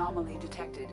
Anomaly detected.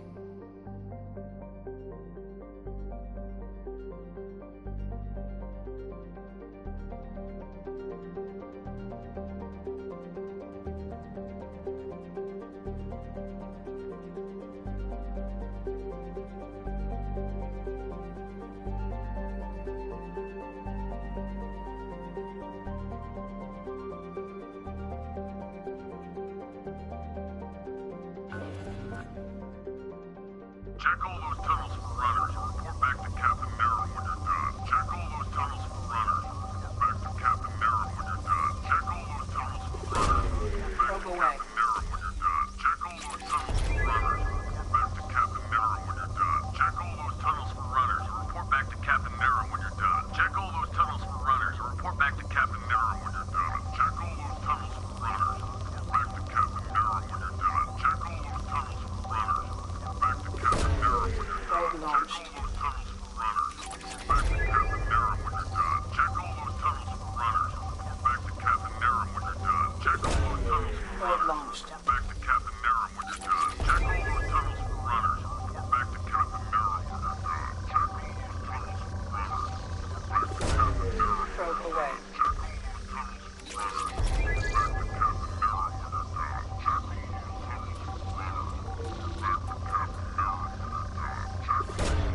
Check all those tunnels for runners and report back to Captain Nero when you're done. Check all those tunnels for runners and report back to Captain Nero when you're done. Check all those tunnels for runners and report back to Captain Nero when you're done. Check all those tunnels for runners and report back to Captain Nero when you're done. Check all those tunnels for runners and report back to Captain Nero when you're done. Check all those tunnels for runners and report back to Captain Nero when you're done. Check all those tunnels for runners and report back to Captain Nero when you're done. Check all those tunnels for runners and report back to Captain Nero when you're done. Probe launched. Check all those tunnels for runners and report back to Captain Nero when you're done. Check all those tunnels for runners and report back to Captain Nero when you're done. Check all those tunnels for Probe runners launched. back to Captain Nero when you're done. Check all those tunnels for runners and report back to Captain Nero when you're done. Check all those tunnels for runners and report back to Captain Nero. Probe away. Check all those tunnels for runners and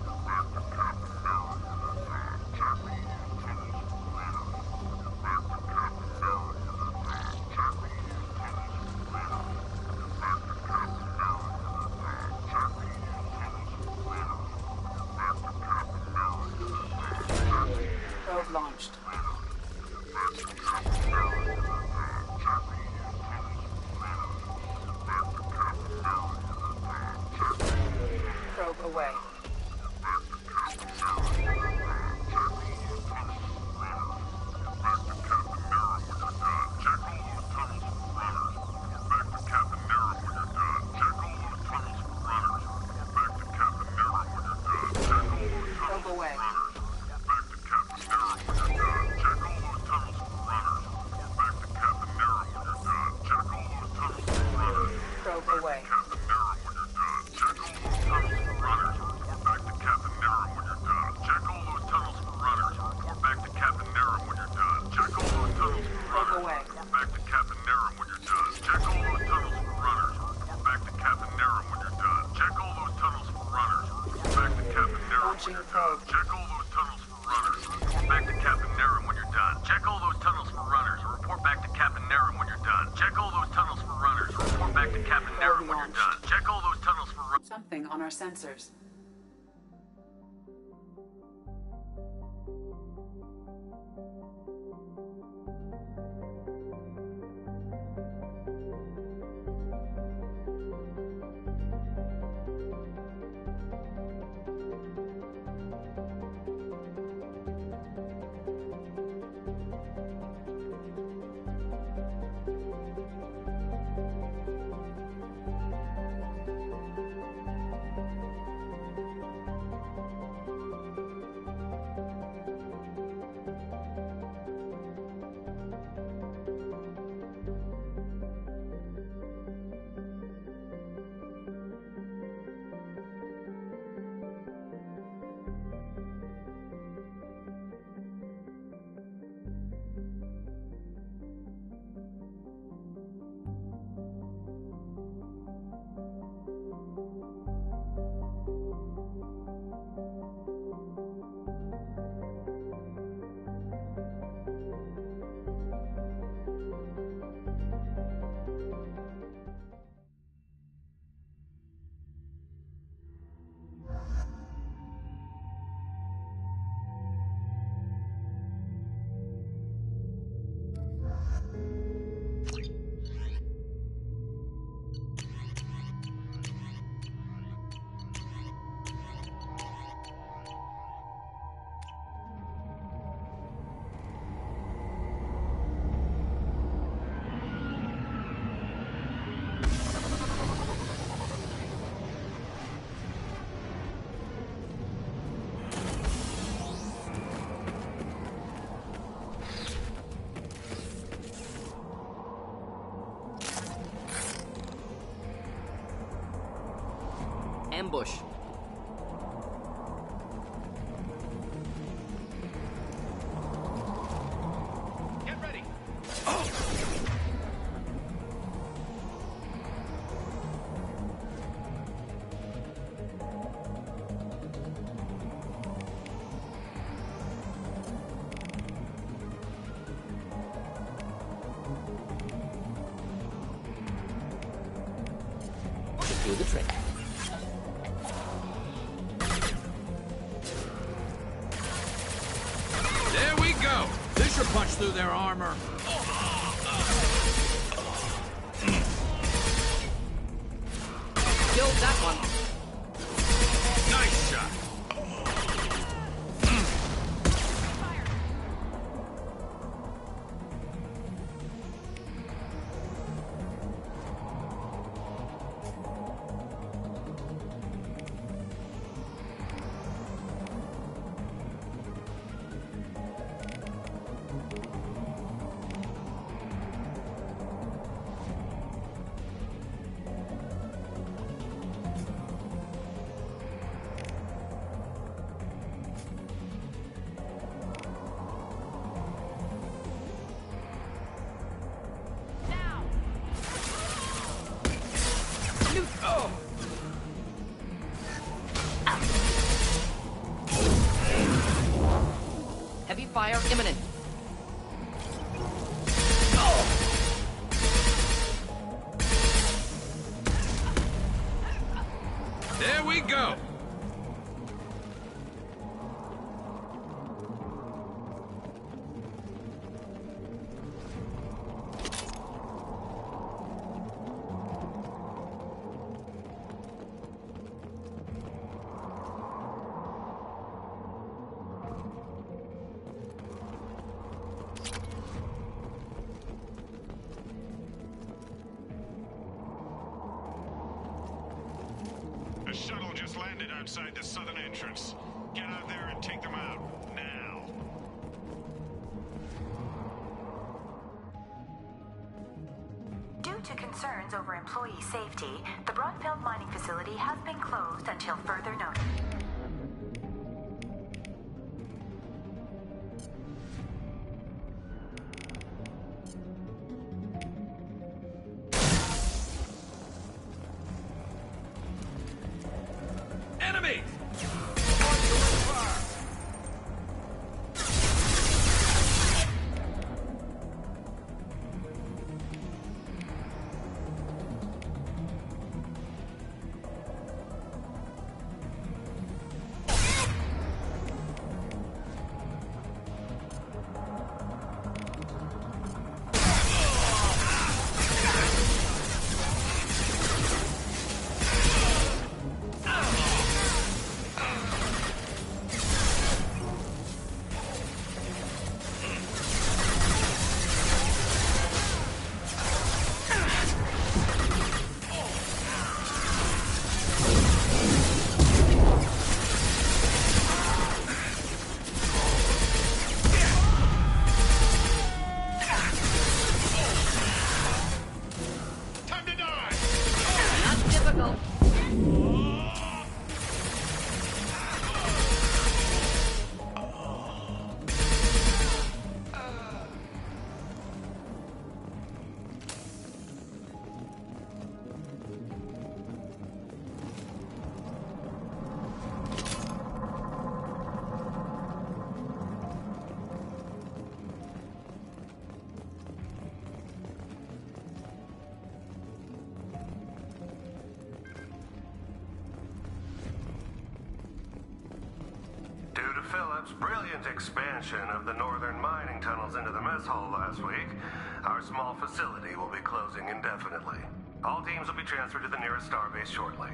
report back to Captain Nero when you're done. Check all those tunnels for runners and report back to Captain Nero when you're done. Check all those tunnels Probe launched. back to Captain Nero when you're done. Check all those tunnels for runners and report back to Captain Nero when you're done. Check all those Launching probe. Launching probe. Probe launched. Probe away. Probe away. Probe away. Probe away. Back to Captain Nero when you're done. Check all those tunnels for runners and report back to Captain Nero when you're done. Check all those tunnels for runners and report back to Captain Nero when Launching you're done. probe. Check all those tunnels for runners and report back to Captain Nero when you're done. Check all those tunnels for runners and report back to Captain Nero when you're done. Check all those tunnels for runners and report back to Captain Nero when you're done. Check all those tunnels for runners. Something on our sensors. ambush. Get ready. Do the trick. There we go. This should punch through their armor. Killed that one. Nice shot. Heavy fire imminent. There we go. The shuttle just landed outside the southern entrance. Get out there and take them out, now. Due to concerns over employee safety, the Broadfield mining facility has been closed until further notice. Enemy! Time to die! Not difficult. Due to Phillips' brilliant expansion of the northern mining tunnels into the mess hall last week, our small facility will be closing indefinitely. All teams will be transferred to the nearest starbase shortly.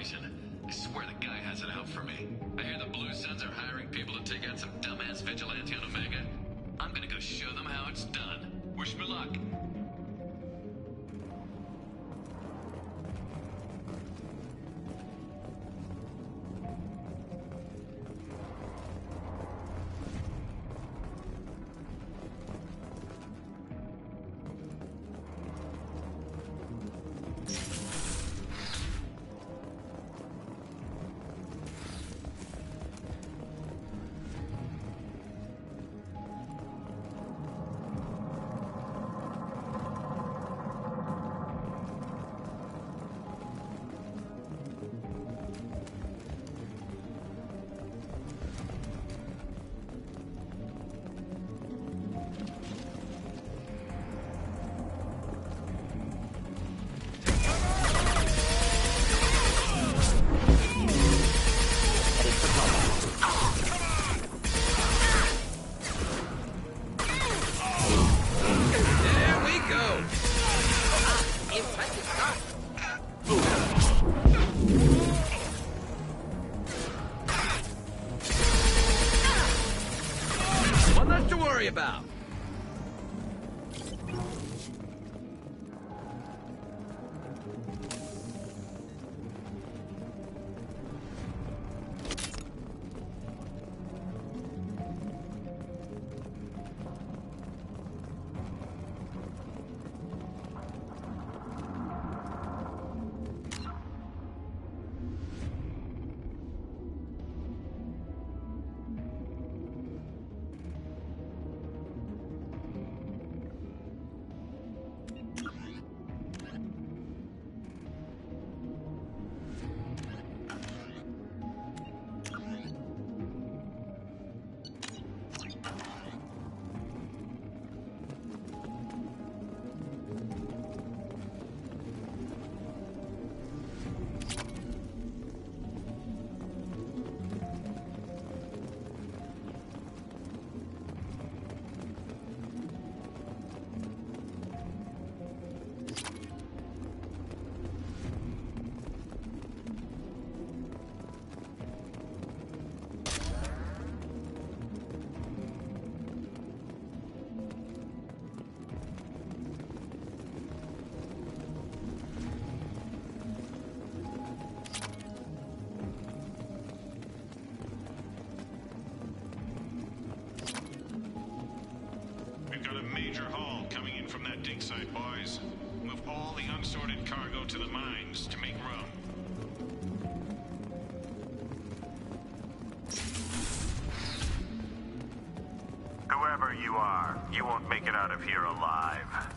operation. I swear the guy has it out for me. I hear the Blue Suns are hiring people to take out some dumbass vigilante on Omega. I'm gonna go show them how it's done. Wish me luck. About. Major haul coming in from that dig site, boys. Move all the unsorted cargo to the mines to make room. Whoever you are, you won't make it out of here alive.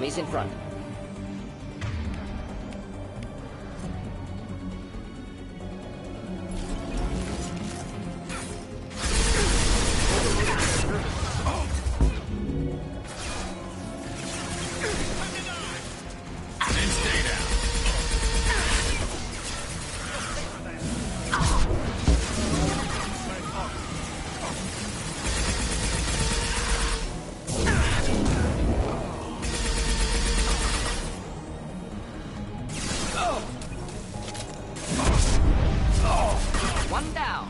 Enemies in front. One down.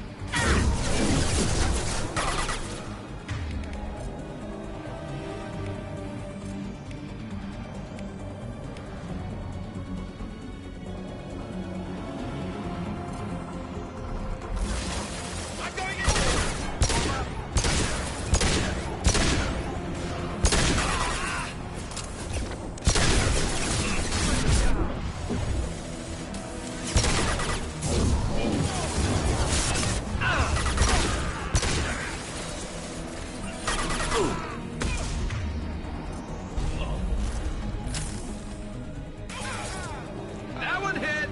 That one hit!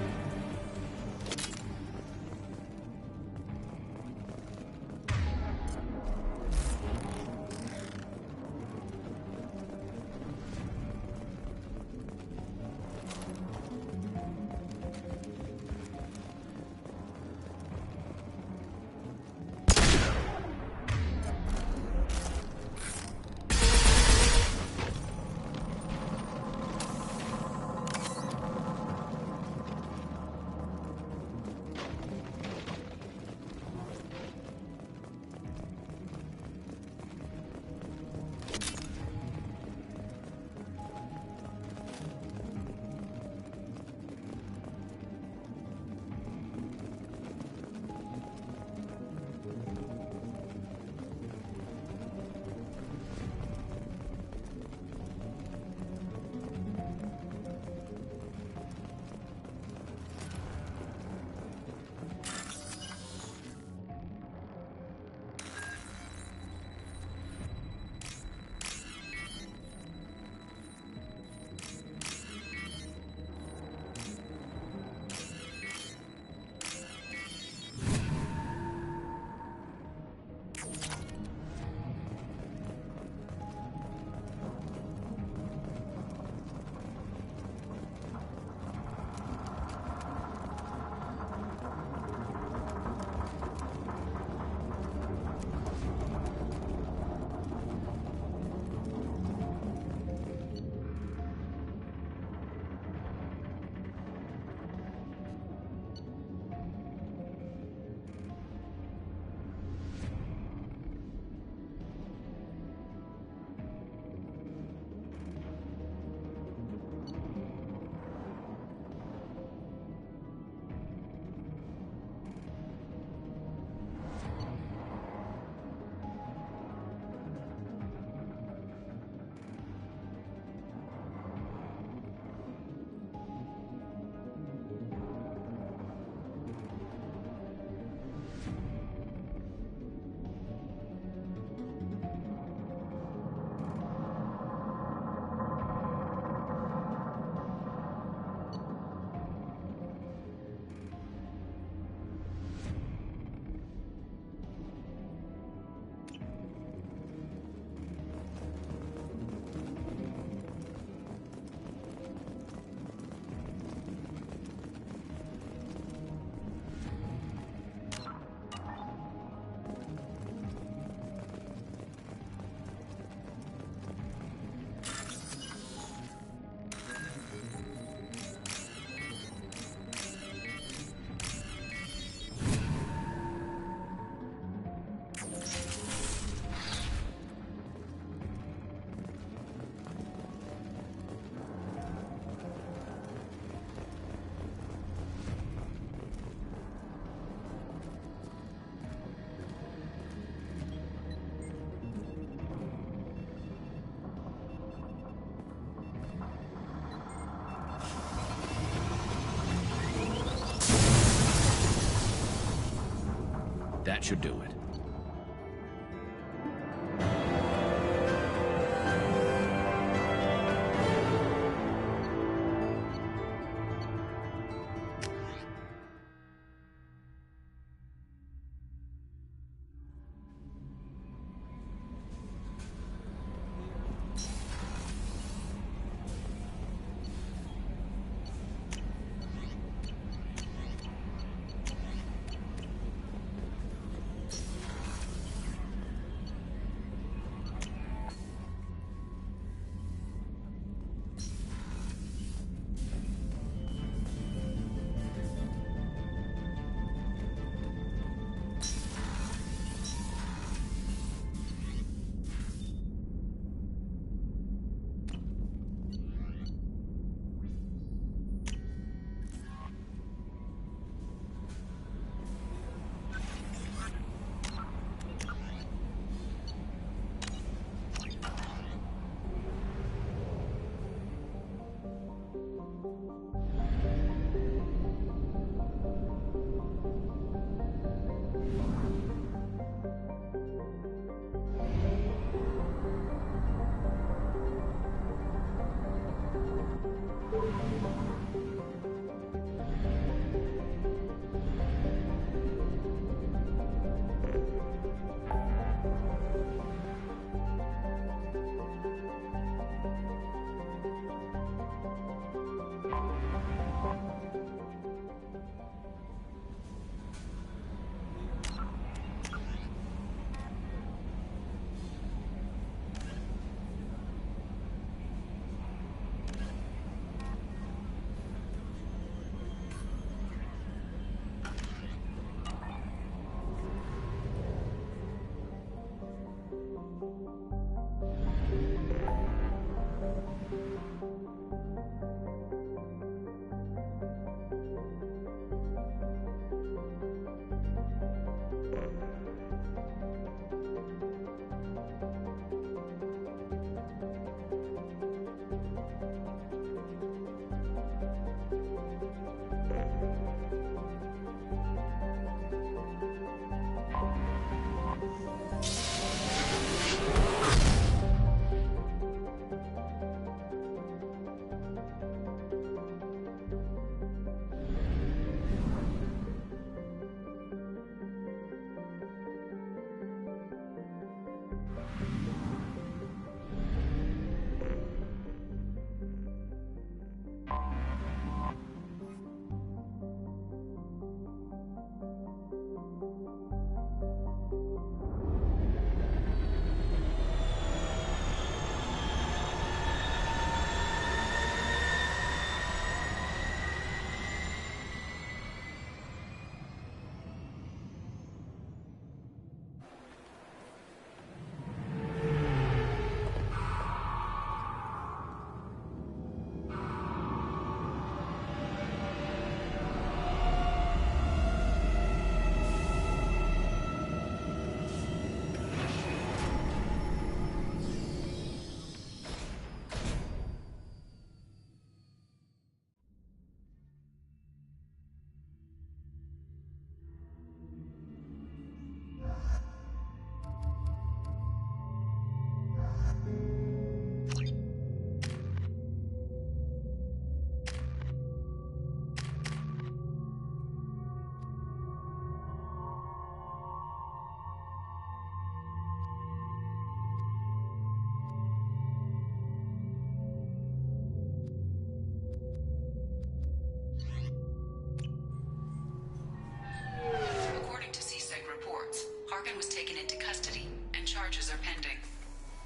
That should do it.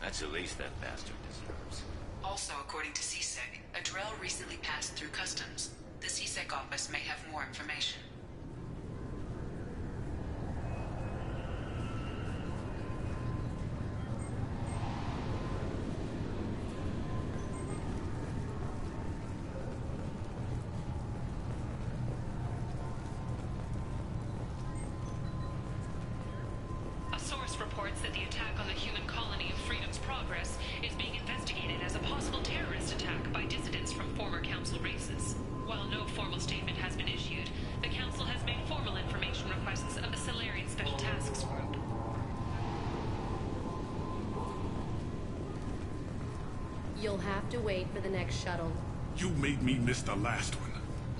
That's the least that bastard deserves. Also, according to CSEC, a drill recently passed through customs. The CSEC office may have more information. A source reports that the attack on the human colony of Freedom's Progress is being investigated as a possible terrorist attack by dissidents from former Council races. While no formal statement has been issued, the Council has made formal information requests of the Solarian Special Tasks Group. You'll have to wait for the next shuttle. You made me miss the last one.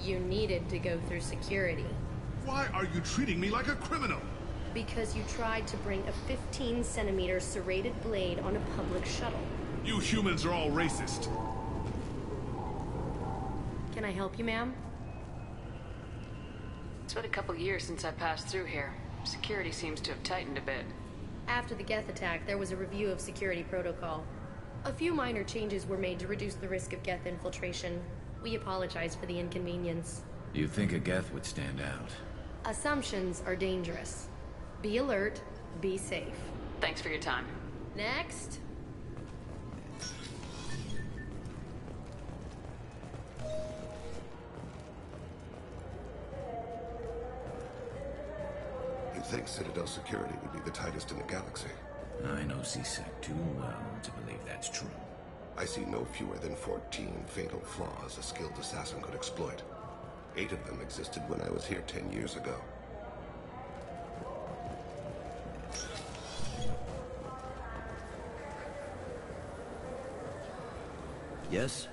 You needed to go through security. Why are you treating me like a criminal? Because you tried to bring a 15-centimeter serrated blade on a public shuttle. You humans are all racist. Can I help you, ma'am? It's been a couple years since I passed through here. Security seems to have tightened a bit. After the Geth attack, there was a review of security protocol. A few minor changes were made to reduce the risk of Geth infiltration. We apologize for the inconvenience. You think a Geth would stand out? Assumptions are dangerous. Be alert, be safe. Thanks for your time. Next. You'd think Citadel security would be the tightest in the galaxy. I know CSEC too well to believe that's true. I see no fewer than 14 fatal flaws a skilled assassin could exploit. 8 of them existed when I was here 10 years ago. Yes?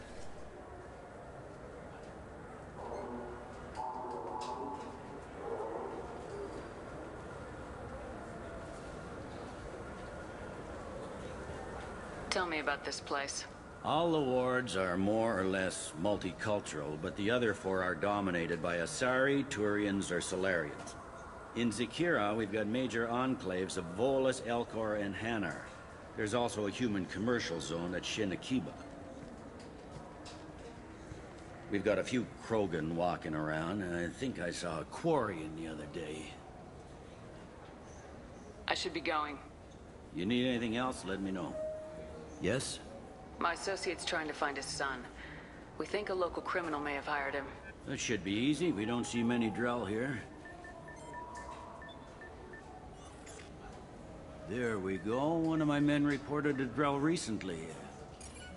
Tell me about this place. All the wards are more or less multicultural, but the other 4 are dominated by Asari, Turians, or Solarians. In Zakira, we've got major enclaves of Volus, Elcor, and Hanar. There's also a human commercial zone at Shinakiba. We've got a few Krogan walking around, and I think I saw a Quarian the other day. I should be going. You need anything else, let me know. Yes? My associate's trying to find his son. We think a local criminal may have hired him. That should be easy. We don't see many Drell here. There we go. One of my men reported a Drell recently.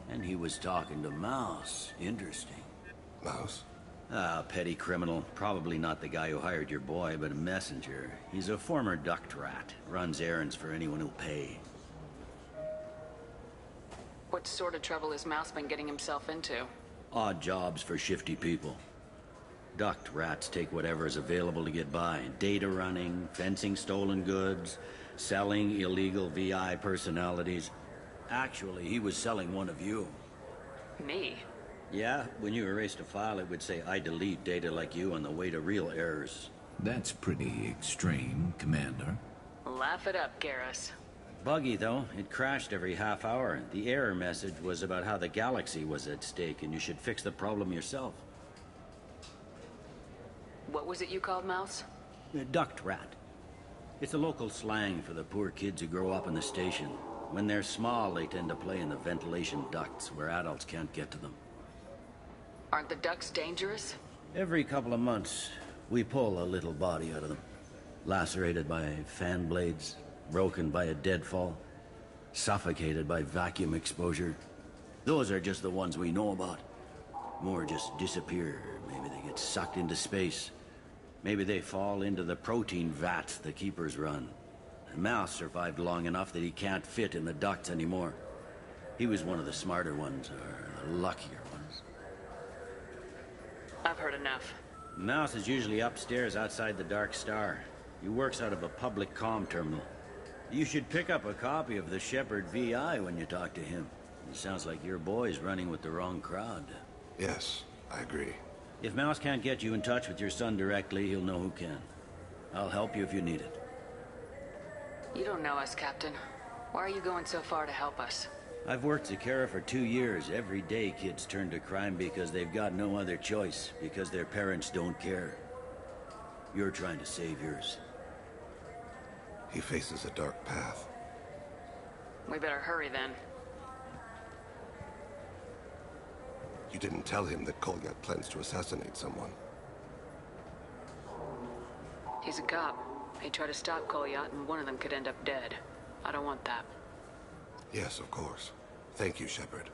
And he was talking to Mouse. Interesting. Mouse? Ah, petty criminal. Probably not the guy who hired your boy, but a messenger. He's a former duct rat. Runs errands for anyone who'll pay. What sort of trouble has Mouse been getting himself into? Odd jobs for shifty people. Duct rats take whatever is available to get by. Data running, fencing stolen goods, selling illegal VI personalities. Actually, he was selling one of you. Me? Yeah, when you erased a file, it would say, I delete data like you on the way to real errors. That's pretty extreme, Commander. Laugh it up, Garrus. Buggy, though. It crashed every half hour. The error message was about how the galaxy was at stake, and you should fix the problem yourself. What was it you called Mouse? Duct rat. It's a local slang for the poor kids who grow up in the station. When they're small, they tend to play in the ventilation ducts where adults can't get to them. Aren't the ducks dangerous? Every couple of months, we pull a little body out of them. Lacerated by fan blades, broken by a deadfall, suffocated by vacuum exposure. Those are just the ones we know about. More just disappear. Maybe they get sucked into space. Maybe they fall into the protein vats the keepers run. And Mouse survived long enough that he can't fit in the ducts anymore. He was one of the smarter ones, or the luckier ones. I've heard enough. Mouse is usually upstairs outside the Dark Star. He works out of a public comm terminal. You should pick up a copy of the Shepherd VI when you talk to him. It sounds like your boy's running with the wrong crowd. Yes, I agree. If Mouse can't get you in touch with your son directly, he'll know who can. I'll help you if you need it. You don't know us, Captain. Why are you going so far to help us? I've worked Zakera for 2 years. Every day kids turn to crime because they've got no other choice, because their parents don't care. You're trying to save yours. He faces a dark path. We better hurry then. You didn't tell him that Kolyat plans to assassinate someone. He's a cop. He tried to stop Kolyat and one of them could end up dead. I don't want that. Yes, of course. Thank you, Shepard.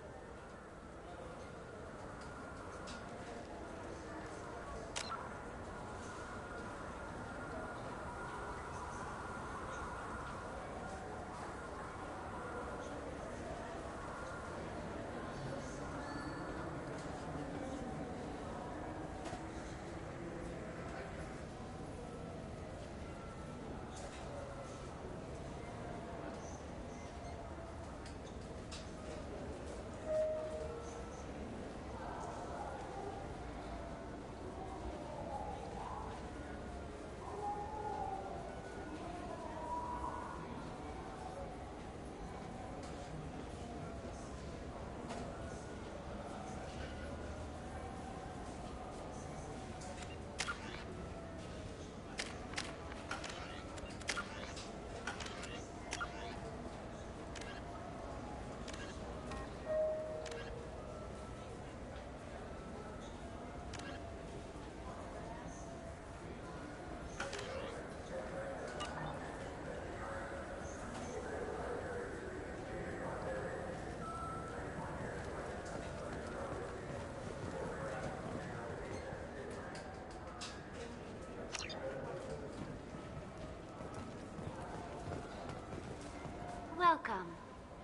Welcome.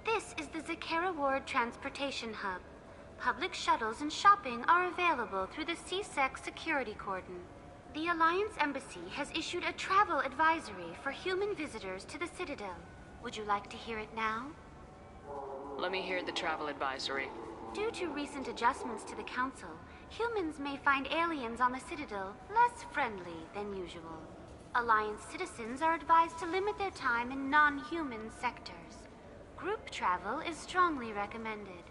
This is the Zakera Ward Transportation Hub. Public shuttles and shopping are available through the CSEC security cordon. The Alliance Embassy has issued a travel advisory for human visitors to the Citadel. Would you like to hear it now? Let me hear the travel advisory. Due to recent adjustments to the Council, humans may find aliens on the Citadel less friendly than usual. Alliance citizens are advised to limit their time in non-human sectors. Group travel is strongly recommended.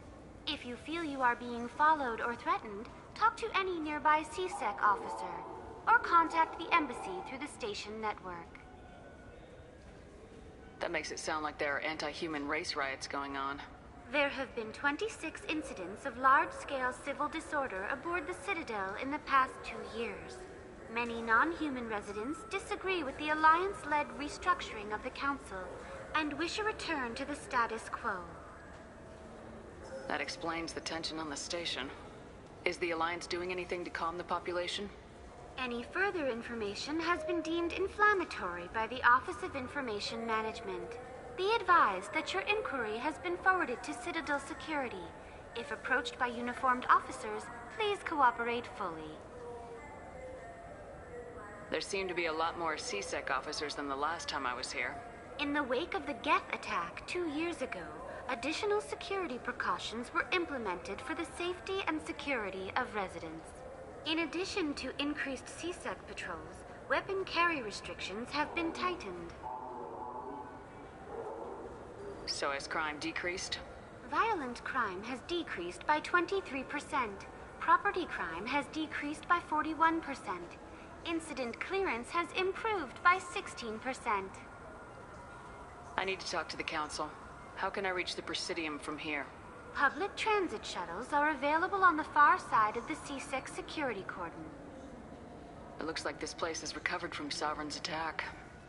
If you feel you are being followed or threatened, talk to any nearby CSEC officer, or contact the embassy through the station network. That makes it sound like there are anti-human race riots going on. There have been 26 incidents of large-scale civil disorder aboard the Citadel in the past 2 years. Many non-human residents disagree with the Alliance-led restructuring of the Council and wish a return to the status quo. That explains the tension on the station. Is the Alliance doing anything to calm the population? Any further information has been deemed inflammatory by the Office of Information Management. Be advised that your inquiry has been forwarded to Citadel Security. If approached by uniformed officers, please cooperate fully. There seem to be a lot more CSEC officers than the last time I was here. In the wake of the Geth attack 2 years ago, additional security precautions were implemented for the safety and security of residents. In addition to increased CSEC patrols, weapon carry restrictions have been tightened. So has crime decreased? Violent crime has decreased by 23%. Property crime has decreased by 41%. Incident clearance has improved by 16%. I need to talk to the Council. How can I reach the Presidium from here? Public transit shuttles are available on the far side of the CSEC security cordon. It looks like this place has recovered from Sovereign's attack.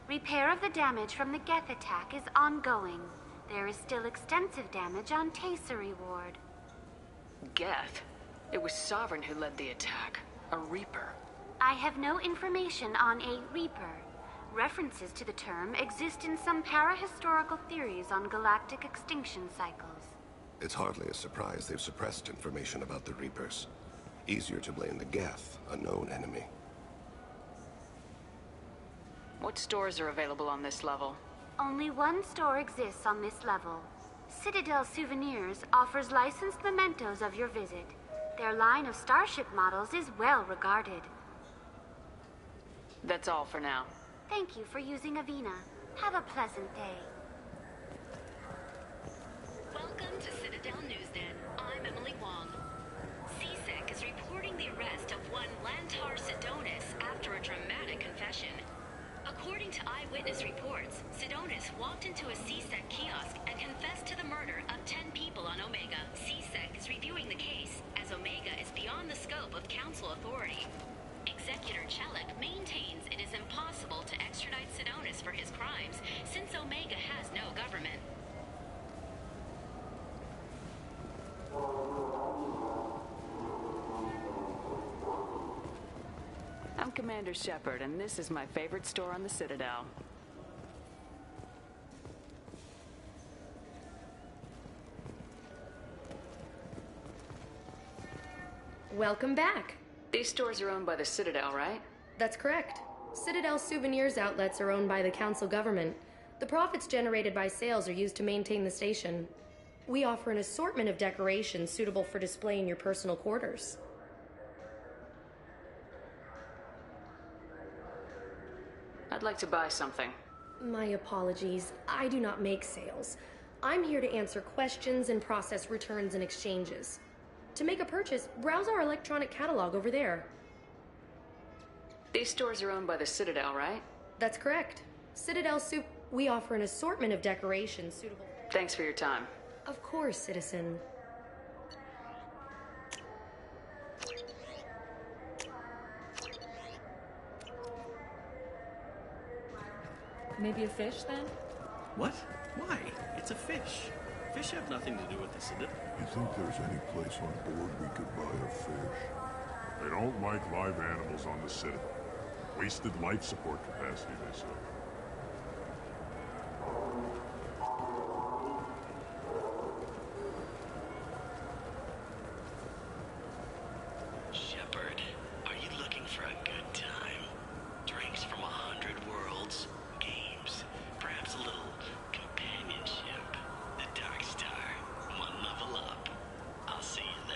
Repair of the damage from the Geth attack is ongoing. There is still extensive damage on Tasery Ward. Geth? It was Sovereign who led the attack. A Reaper. I have no information on a Reaper. References to the term exist in some parahistorical theories on galactic extinction cycles. It's hardly a surprise they've suppressed information about the Reapers. Easier to blame the Geth, a known enemy. What stores are available on this level? Only one store exists on this level. Citadel Souvenirs offers licensed mementos of your visit. Their line of starship models is well regarded. That's all for now. Thank you for using Avina. Have a pleasant day. Welcome to Citadel Newsnet. I'm Emily Wong. CSEC is reporting the arrest of one Lantar Sidonis after a dramatic confession. According to eyewitness reports, Sidonis walked into a CSEC kiosk and confessed to the murder of 10 people on Omega. CSEC is reviewing the case, as Omega is beyond the scope of Council authority. Executor Chelik maintains it is impossible to extradite Sidonis for his crimes, since Omega has no government. I'm Commander Shepard, and this is my favorite store on the Citadel. Welcome back. These stores are owned by the Citadel, right? That's correct. Citadel Souvenirs outlets are owned by the Council government. The profits generated by sales are used to maintain the station. We offer an assortment of decorations suitable for display in your personal quarters. I'd like to buy something. My apologies. I do not make sales. I'm here to answer questions and process returns and exchanges. To make a purchase, browse our electronic catalog over there. These stores are owned by the Citadel, right? That's correct. We offer an assortment of decorations suitable... Thanks for your time. Of course, citizen. Maybe a fish, then? What? Why? It's a fish. Fish have nothing to do with the Citadel. You think there's any place on board we could buy a fish? They don't like live animals on the Citadel. Wasted life support capacity, they say. Shepard, are you looking for a good time? Drinks from 100 worlds, games, perhaps a little companionship. The Dark Star, one level up. I'll see you there.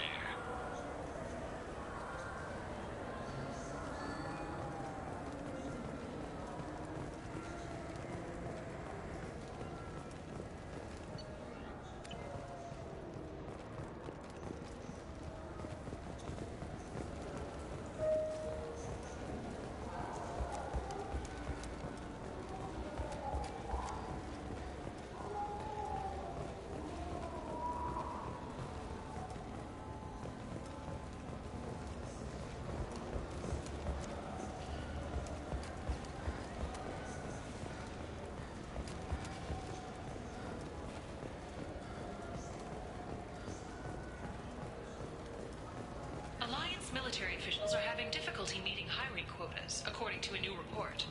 military officials are having difficulty meeting hiring quotas, according to a new report.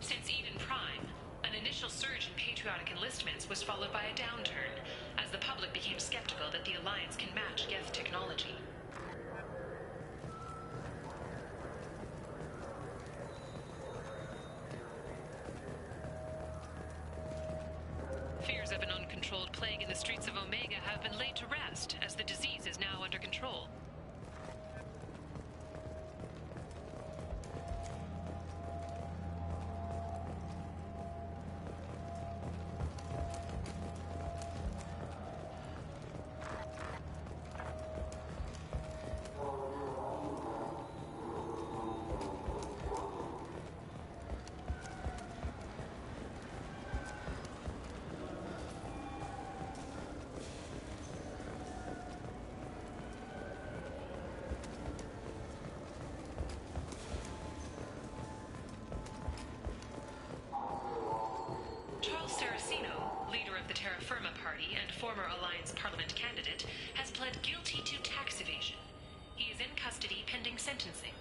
Since Eden Prime, an initial surge in patriotic enlistments was followed by a downturn, as the public became skeptical that the Alliance can match Geth technology. Fears of an uncontrolled plague in the streets of Omega have been laid to rest, as the disease is now under control. Terra Firma Party and former Alliance Parliament candidate, has pled guilty to tax evasion. He is in custody pending sentencing.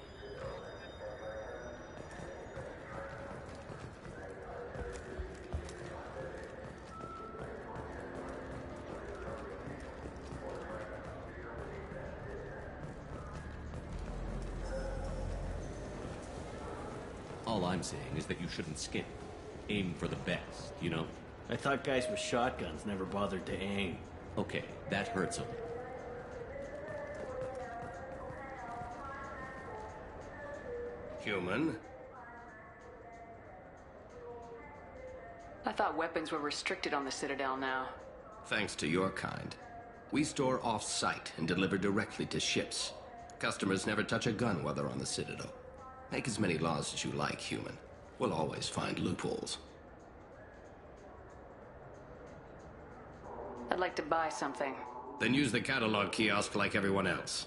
All I'm saying is that you shouldn't skip. Aim for the best, you know? I thought guys with shotguns never bothered to aim. Okay, that hurts a little. Human? I thought weapons were restricted on the Citadel now. Thanks to your kind. We store off-site and deliver directly to ships. Customers never touch a gun while they're on the Citadel. Make as many laws as you like, human. We'll always find loopholes. I'd like to buy something. Then use the catalog kiosk like everyone else.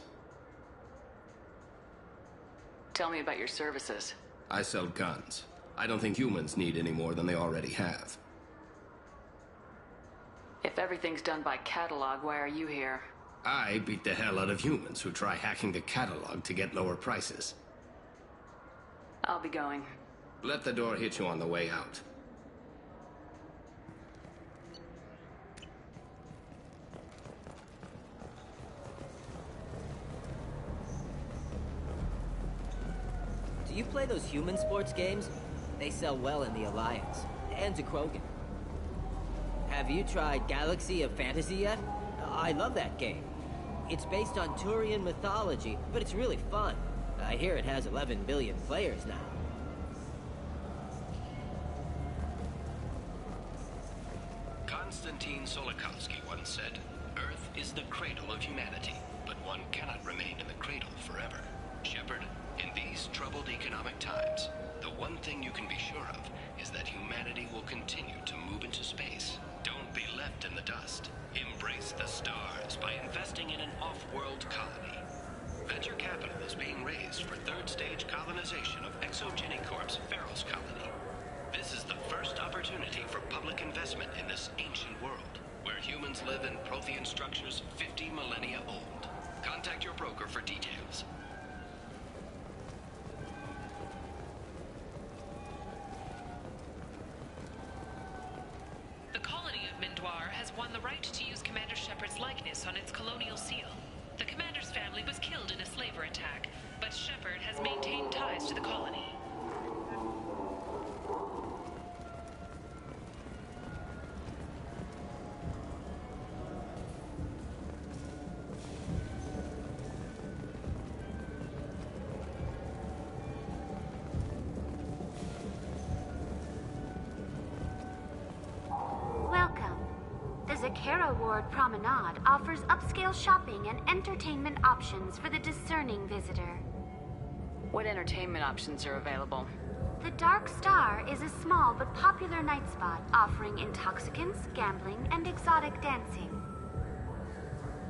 Tell me about your services. I sell guns. I don't think humans need any more than they already have. If everything's done by catalog, why are you here? I beat the hell out of humans who try hacking the catalog to get lower prices. I'll be going. Let the door hit you on the way out. Do you play those human sports games? They sell well in the Alliance, and to Krogan. Have you tried Galaxy of Fantasy yet? I love that game. It's based on Turian mythology, but it's really fun. I hear it has 11 billion players now. Konstantin Solikovsky once said, Earth is the cradle of humanity, but one cannot remain in the cradle forever. Shepard, in these troubled economic times, the one thing you can be sure of is that humanity will continue to move into space. Don't be left in the dust. Embrace the stars by investing in an off-world colony. Venture capital is being raised for third-stage colonization of ExoGeniCorp's Pharos colony. This is the first opportunity for public investment in this ancient world, where humans live in Prothean structures 50 millennia old. Contact your broker for details. The colony of Mindoir has won the right to use Commander Shepard's likeness on its colonial seal. The commander's family was killed in a slaver attack, but Shepard has maintained ties to the colony. Welcome. The Zakera Ward Promenade offers upscale shopping and entertainment options for the discerning visitor. What entertainment options are available? The Dark Star is a small but popular night spot offering intoxicants, gambling, and exotic dancing.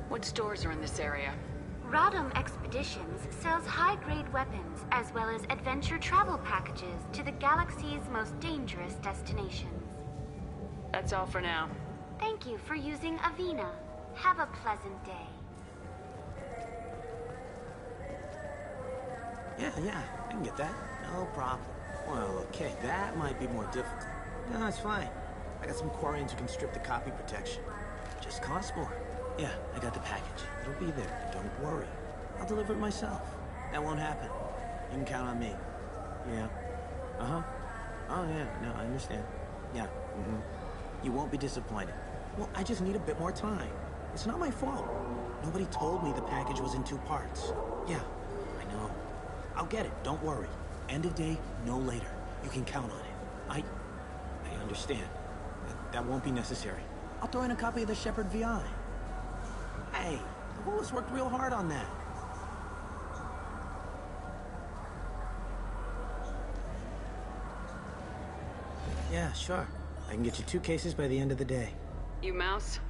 What stores are in this area? Rodham Expeditions sells high-grade weapons as well as adventure travel packages to the galaxy's most dangerous destinations. That's all for now. Thank you for using Avena. Have a pleasant day. Yeah, I can get that. No problem. Well, okay, that might be more difficult. No, it's fine. I got some Quarians who can strip the copy protection. Just costs more. Yeah, I got the package. It'll be there. Don't worry. I'll deliver it myself. That won't happen. You can count on me. Yeah. Uh-huh. Oh, yeah. No, I understand. Yeah. You won't be disappointed. Well, I just need a bit more time. It's not my fault. Nobody told me the package was in 2 parts. Yeah, I know. I'll get it. Don't worry. End of day, no later. You can count on it. I understand. That won't be necessary. I'll throw in a copy of the Shepard VI. Hey, the Volus worked real hard on that. Yeah, sure. I can get you 2 cases by the end of the day. You Mouse?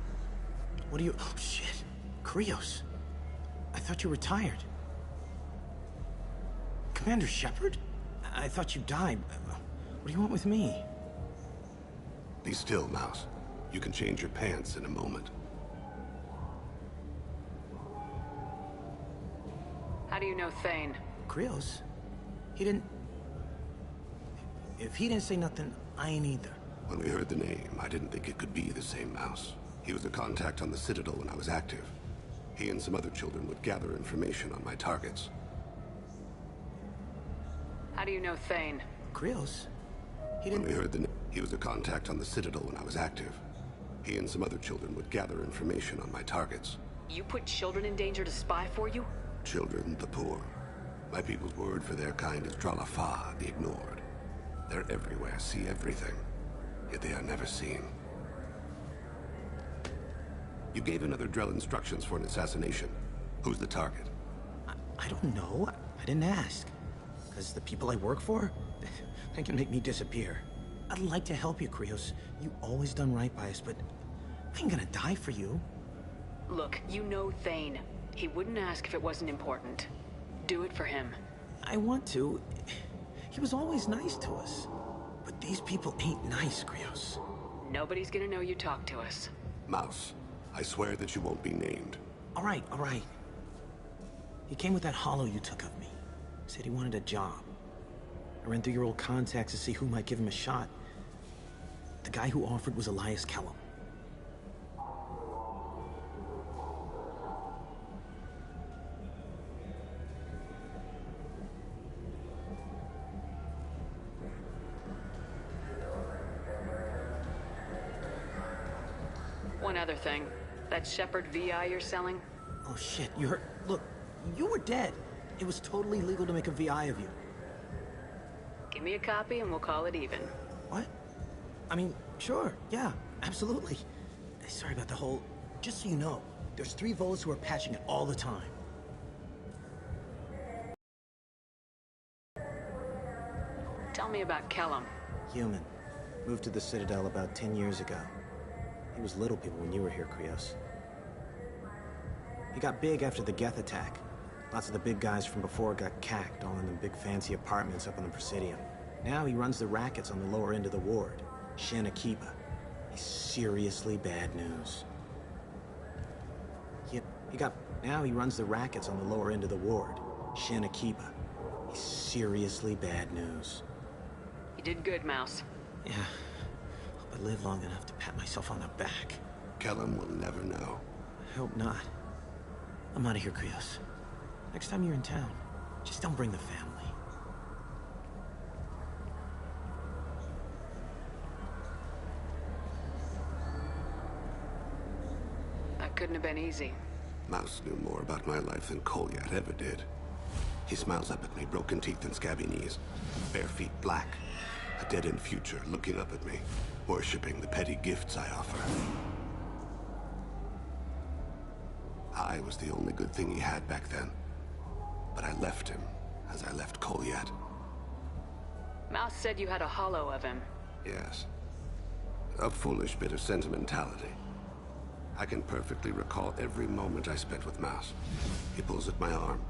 What are you... Oh, shit. Krios. I thought you retired. Commander Shepard? I thought you died. What do you want with me? Be still, Mouse. You can change your pants in a moment. How do you know Thane? Krios? He didn't... If he didn't say nothing, I ain't either. When we heard the name, I didn't think it could be the same Mouse. He was a contact on the Citadel when I was active. He and some other children would gather information on my targets. How do you know Thane? Krios? He didn't... When we heard the name, he was a contact on the Citadel when I was active. He and some other children would gather information on my targets. You put children in danger to spy for you? Children, the poor. My people's word for their kind is Dralafa, the ignored. They're everywhere, see everything. Yet they are never seen. You gave another Drell instructions for an assassination. Who's the target? I don't know. I didn't ask. Because the people I work for, they can make me disappear. I'd like to help you, Krios. You always done right by us, but I ain't gonna die for you. Look, you know Thane. He wouldn't ask if it wasn't important. Do it for him. I want to. He was always nice to us. But these people ain't nice, Krios. Nobody's gonna know you talked to us. Mouse, I swear that you won't be named. All right. He came with that hollow you took of me. Said he wanted a job. I ran through your old contacts to see who might give him a shot. The guy who offered was Elias Kellum. One other thing. That Shepard VI you're selling? Oh shit, you heard... Look, you were dead. It was totally legal to make a VI of you. Give me a copy and we'll call it even. What? I mean, sure, yeah, absolutely. Sorry about the whole... Just so you know, there's 3 Volus who are patching it all the time. Tell me about Kellum. Human. Moved to the Citadel about 10 years ago. He was little people when you were here, Krios. He got big after the Geth attack. Lots of the big guys from before got cacked, all in the big fancy apartments up on the Presidium. Now he runs the rackets on the lower end of the ward. Shanakiba. He's seriously bad news. Now he runs the rackets on the lower end of the ward. Shanakiba. He's seriously bad news. You did good, Mouse. Yeah. Hope I live long enough to pat myself on the back. Kellum will never know. I hope not. I'm out of here, Krios. Next time you're in town, just don't bring the family. That couldn't have been easy. Mouse knew more about my life than Kolyat ever did. He smiles up at me, broken teeth and scabby knees. Bare feet black. A dead-end future looking up at me, worshipping the petty gifts I offer. I was the only good thing he had back then. But I left him, as I left Kolyat. Mouse said you had a hollow of him. Yes. A foolish bit of sentimentality. I can perfectly recall every moment I spent with Mouse. He pulls at my arm,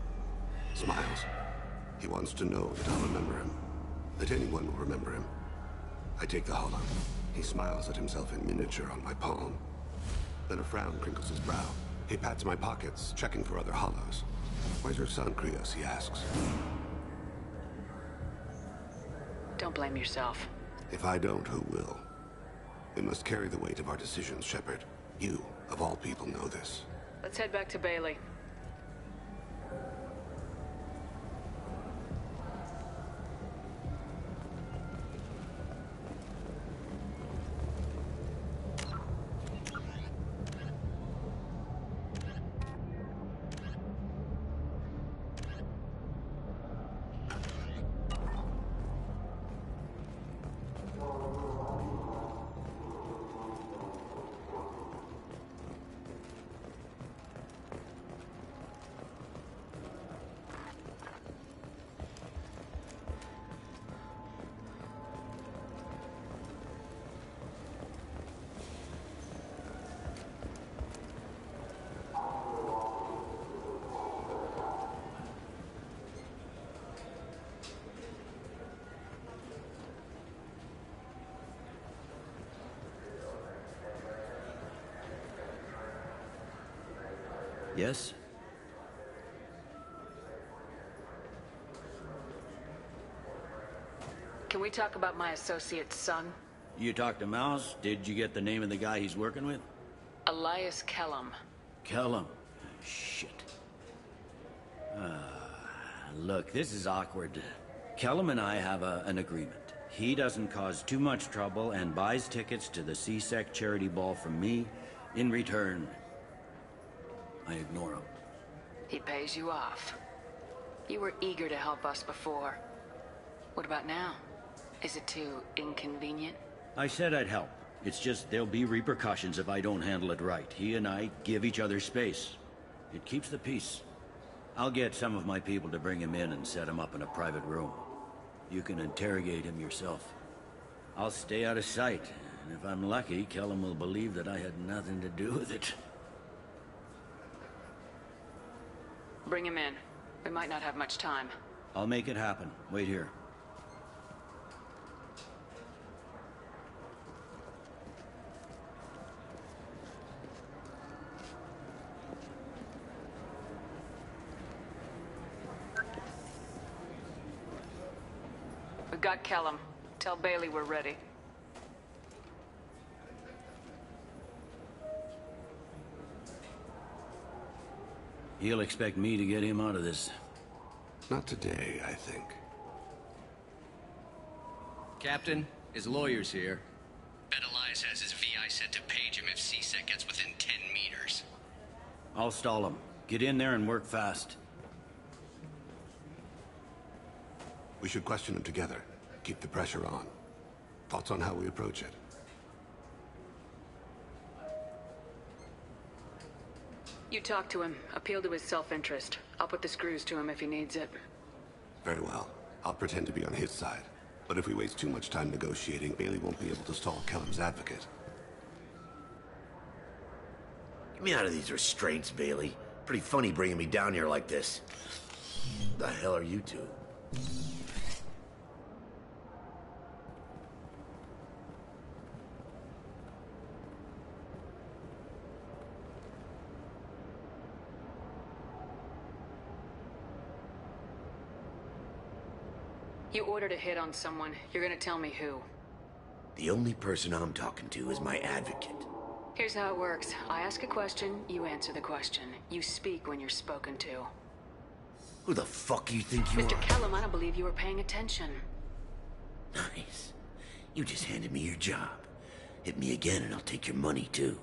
smiles. He wants to know that I'll remember him, that anyone will remember him. I take the hollow. He smiles at himself in miniature on my palm. Then a frown crinkles his brow. He pats my pockets, checking for other hollows. Where's your son, Krios, he asks. Don't blame yourself. If I don't, who will? We must carry the weight of our decisions, Shepard. You, of all people, know this. Let's head back to Bailey. Yes? Can we talk about my associate's son? You talked to Mouse? Did you get the name of the guy he's working with? Elias Kellum. Kellum. Shit. Look, this is awkward. Kellum and I have an agreement. He doesn't cause too much trouble and buys tickets to the CSEC charity ball from me. In return, I ignore him. He pays you off. You were eager to help us before. What about now? Is it too inconvenient? I said I'd help. It's just there'll be repercussions if I don't handle it right. He and I give each other space. It keeps the peace. I'll get some of my people to bring him in and set him up in a private room. You can interrogate him yourself. I'll stay out of sight, and if I'm lucky, Kellum will believe that I had nothing to do with it. Bring him in. We might not have much time. I'll make it happen. Wait here. We've got Kellum. Tell Bailey we're ready. He'll expect me to get him out of this. Not today, I think. Captain, his lawyer's here. Bet Elias has his VI set to page him if CSEC gets within 10 meters. I'll stall him. Get in there and work fast. We should question him together. Keep the pressure on. Thoughts on how we approach it? You talk to him. Appeal to his self-interest. I'll put the screws to him if he needs it. Very well. I'll pretend to be on his side. But if we waste too much time negotiating, Bailey won't be able to stall Kellum's advocate. Get me out of these restraints, Bailey. Pretty funny bringing me down here like this. The hell are you two? You ordered a hit on someone. You're gonna tell me who. The only person I'm talking to is my advocate. Here's how it works. I ask a question, you answer the question. You speak when you're spoken to. Who the fuck you think you Mr. are? Kellum, I don't believe you were paying attention. Nice. You just handed me your job. Hit me again and I'll take your money too.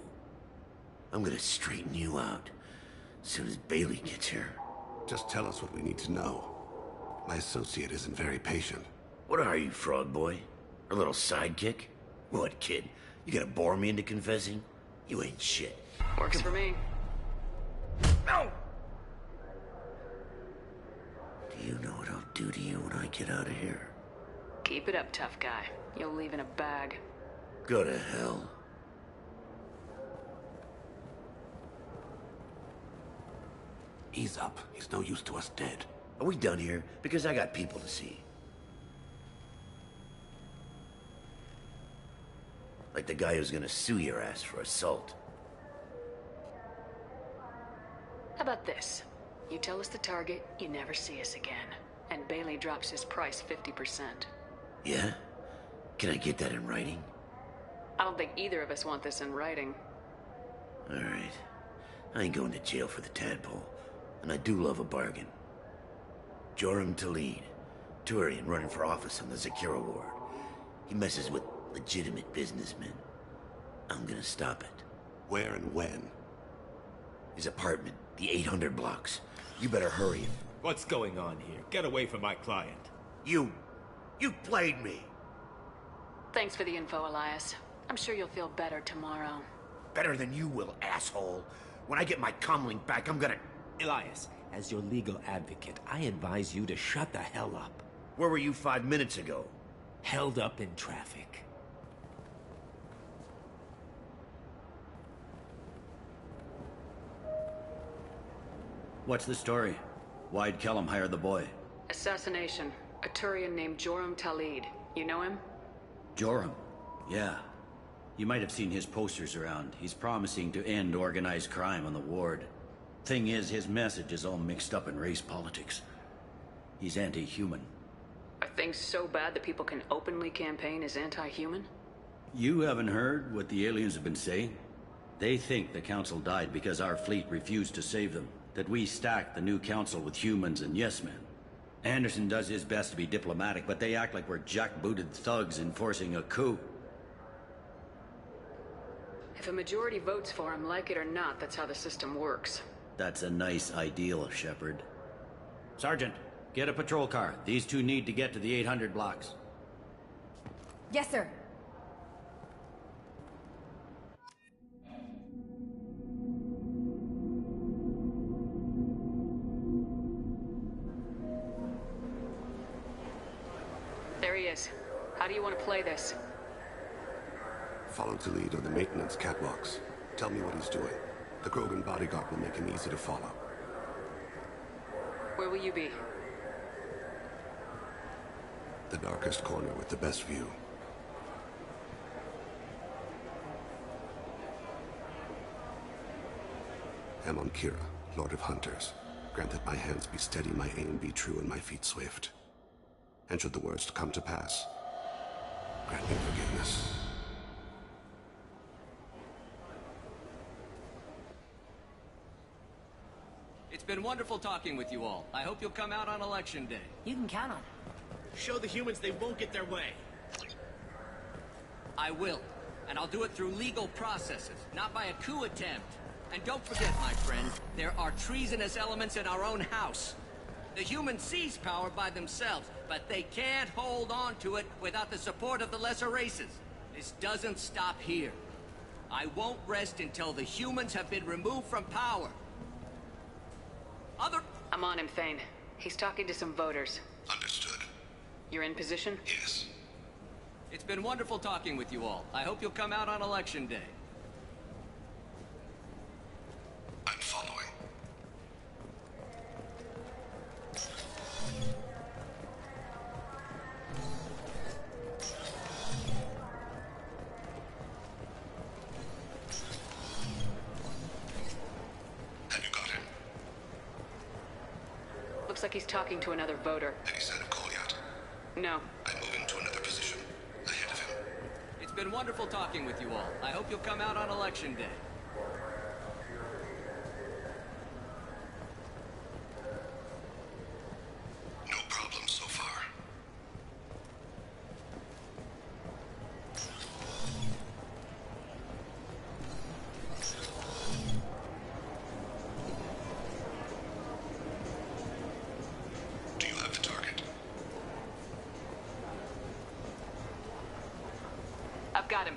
I'm gonna straighten you out as soon as Bailey gets here. Just tell us what we need to know. My associate isn't very patient. What are you, frog boy? Her little sidekick? What, kid? You gonna bore me into confessing? You ain't shit. Works for me. No! Do you know what I'll do to you when I get out of here? Keep it up, tough guy. You'll leave in a bag. Go to hell. Ease up. He's no use to us dead. Are we done here? Because I got people to see. Like the guy who's gonna sue your ass for assault. How about this? You tell us the target, you never see us again. And Bailey drops his price 50%. Yeah? Can I get that in writing? I don't think either of us want this in writing. Alright. I ain't going to jail for the tadpole, and I do love a bargain. Joram Talid, Turian running for office on the Zakira ward. He messes with legitimate businessmen. I'm gonna stop it. Where and when? His apartment, the 800 blocks. You better hurry. What's going on here? Get away from my client. You played me. Thanks for the info, Elias. I'm sure you'll feel better tomorrow. Better than you will, asshole. When I get my comlink back, I'm gonna... Elias, as your legal advocate, I advise you to shut the hell up. Where were you 5 minutes ago? Held up in traffic. What's the story? Why'd Kellum hire the boy? Assassination. A Turian named Joram Talid. You know him? Joram? Yeah. You might have seen his posters around. He's promising to end organized crime on the ward. Thing is, his message is all mixed up in race politics. He's anti-human. Are things so bad that people can openly campaign as anti-human? You haven't heard what the aliens have been saying? They think the council died because our fleet refused to save them. That we stacked the new council with humans and yes-men. Anderson does his best to be diplomatic, but they act like we're jackbooted thugs enforcing a coup. If a majority votes for him, like it or not, that's how the system works. That's a nice ideal, Shepard. Sergeant, get a patrol car. These two need to get to the 800 blocks. Yes, sir. There he is. How do you want to play this? Follow to lead on the maintenance catwalks. Tell me what he's doing. The Krogan bodyguard will make him easy to follow. Where will you be? The darkest corner with the best view. Amon Kira, Lord of Hunters. Grant that my hands be steady, my aim be true, and my feet swift. And should the worst come to pass, grant me forgiveness. It's been wonderful talking with you all. I hope you'll come out on Election Day. You can count on it. Show the humans they won't get their way. I will. And I'll do it through legal processes, not by a coup attempt. And don't forget, my friend, there are treasonous elements in our own house. The humans seize power by themselves, but they can't hold on to it without the support of the lesser races. This doesn't stop here. I won't rest until the humans have been removed from power. I'm on him, Thane. He's talking to some voters. Understood. You're in position? Yes. It's been wonderful talking with you all. I hope you'll come out on Election Day. I'm following. Have you got him? Looks like he's talking to another voter. Any sign of call yet? No. I'm moving to another position. Ahead of him. It's been wonderful talking with you all. I hope you'll come out on Election Day. No problem so far. Do you have the target? I've got him.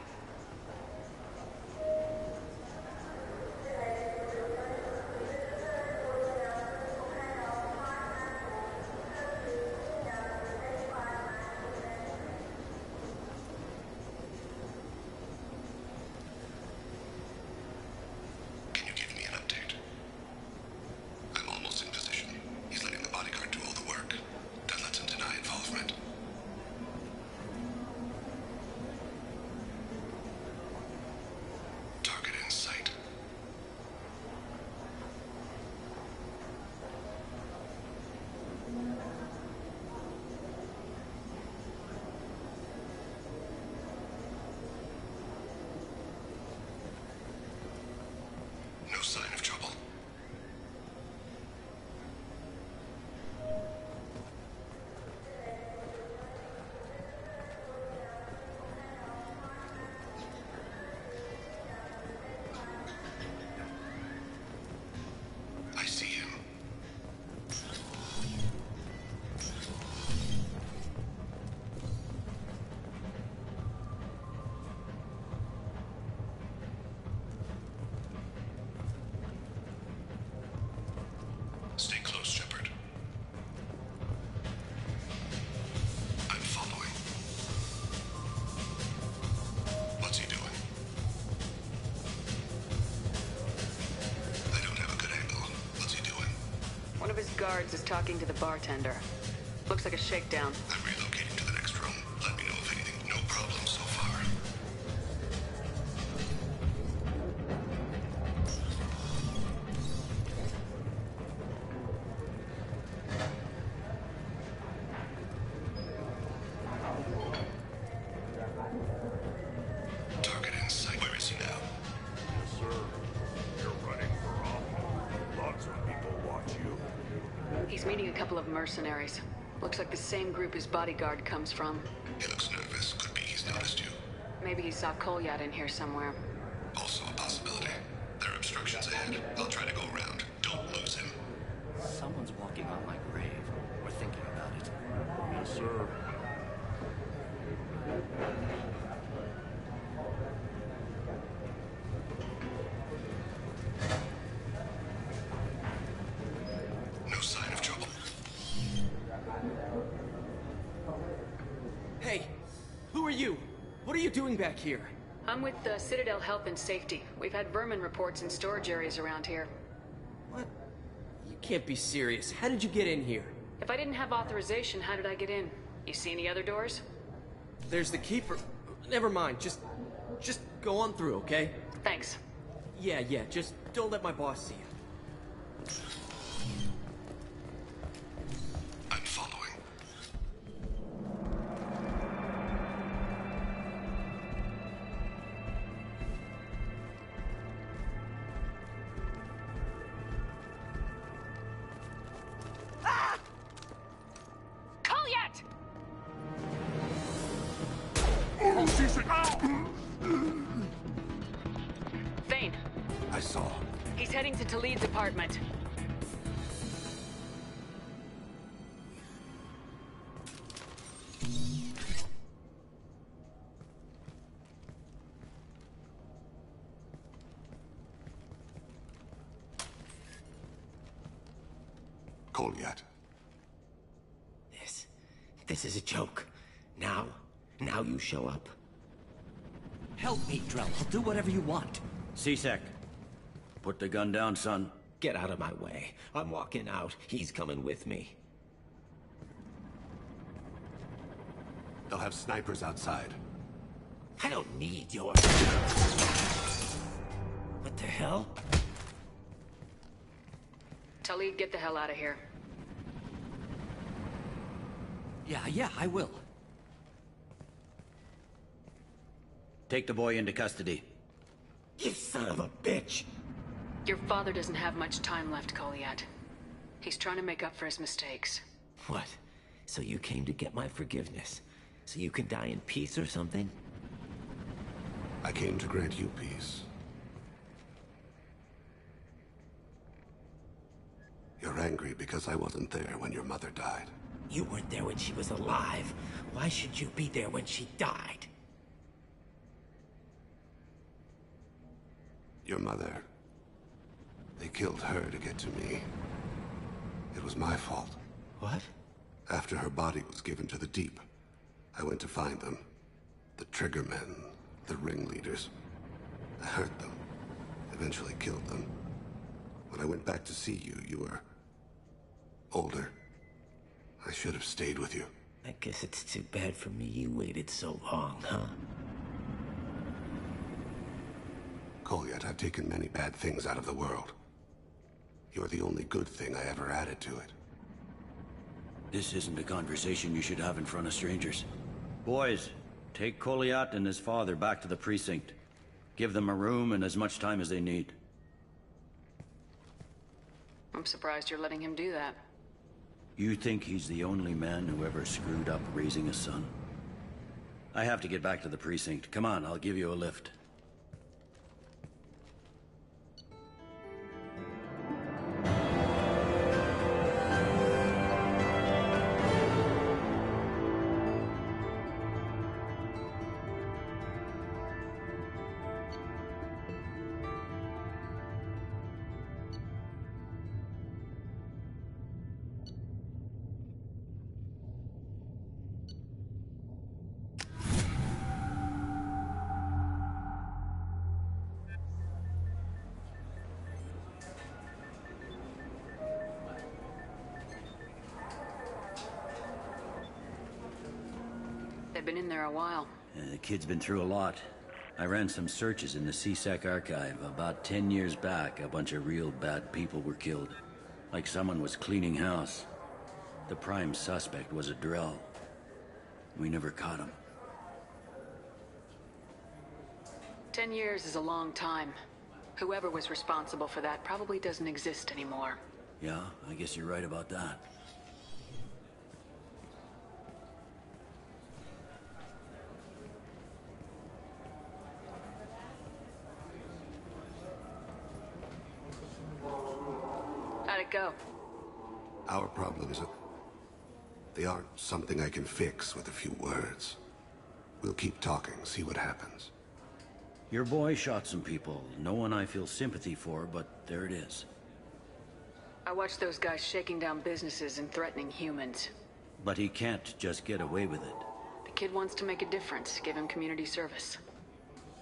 Can you give me an update? I'm almost in position. He's letting the bodyguard do all the work. That lets him deny involvement. guards is talking to the bartender. Looks like a shakedown. I'm relocating to the next room. Let me know if anything. No problem so far. Target in sight. Where is he now? Yes, sir. You're running for office. Lots of people watch you. He's meeting a couple of mercenaries. Looks like the same group his bodyguard comes from. He looks nervous. Could be he's noticed you. Maybe he saw Kolyat in here somewhere. Also a possibility. There are obstructions ahead. I'll try to go around. Don't lose him. Someone's walking on my grave. We're thinking about it. Yes, sir. No sign of trouble. Hey, who are you? What are you doing back here? I'm with the Citadel Health and Safety. We've had vermin reports in storage areas around here. What? You can't be serious. How did you get in here? If I didn't have authorization, how did I get in? You see any other doors? There's the keeper. Never mind. Just go on through, okay? Thanks. Yeah. Just don't let my boss see you. I'm following. Kolyat! Oh, Cece! Vane, I saw. he's heading to Talid's apartment. Kolyat. This is a joke. Now you show up. Help me, Drell. I'll do whatever you want. C-Sec, put the gun down, son. Get out of my way. I'm walking out. He's coming with me. They'll have snipers outside. I don't need your... What the hell? Talid, get the hell out of here. Yeah, I will. Take the boy into custody. You son of a bitch! Your father doesn't have much time left, Kolyat. He's trying to make up for his mistakes. What? So you came to get my forgiveness? So you can die in peace or something? I came to grant you peace. You're angry because I wasn't there when your mother died. You weren't there when she was alive. Why should you be there when she died? Your mother... They killed her to get to me. It was my fault. What? After her body was given to the Deep, I went to find them. The Triggermen, the ringleaders. I hurt them. Eventually killed them. When I went back to see you, you were... older. I should have stayed with you. I guess it's too bad for me you waited so long, huh? Kolyat, I've taken many bad things out of the world. You're the only good thing I ever added to it. This isn't a conversation you should have in front of strangers. Boys, take Kolyat and his father back to the precinct. Give them a room and as much time as they need. I'm surprised you're letting him do that. You think he's the only man who ever screwed up raising a son? I have to get back to the precinct. Come on, I'll give you a lift. been in there a while. The kid's been through a lot. I ran some searches in the CSEC archive. About 10 years back, a bunch of real bad people were killed. Like someone was cleaning house. The prime suspect was a Drell. We never caught him. 10 years is a long time. Whoever was responsible for that probably doesn't exist anymore. Yeah, I guess you're right about that. How'd it go? Our problems, they aren't something I can fix with a few words. We'll keep talking, see what happens. Your boy shot some people. No one I feel sympathy for, but there it is. I watched those guys shaking down businesses and threatening humans. But he can't just get away with it. The kid wants to make a difference. Give him community service.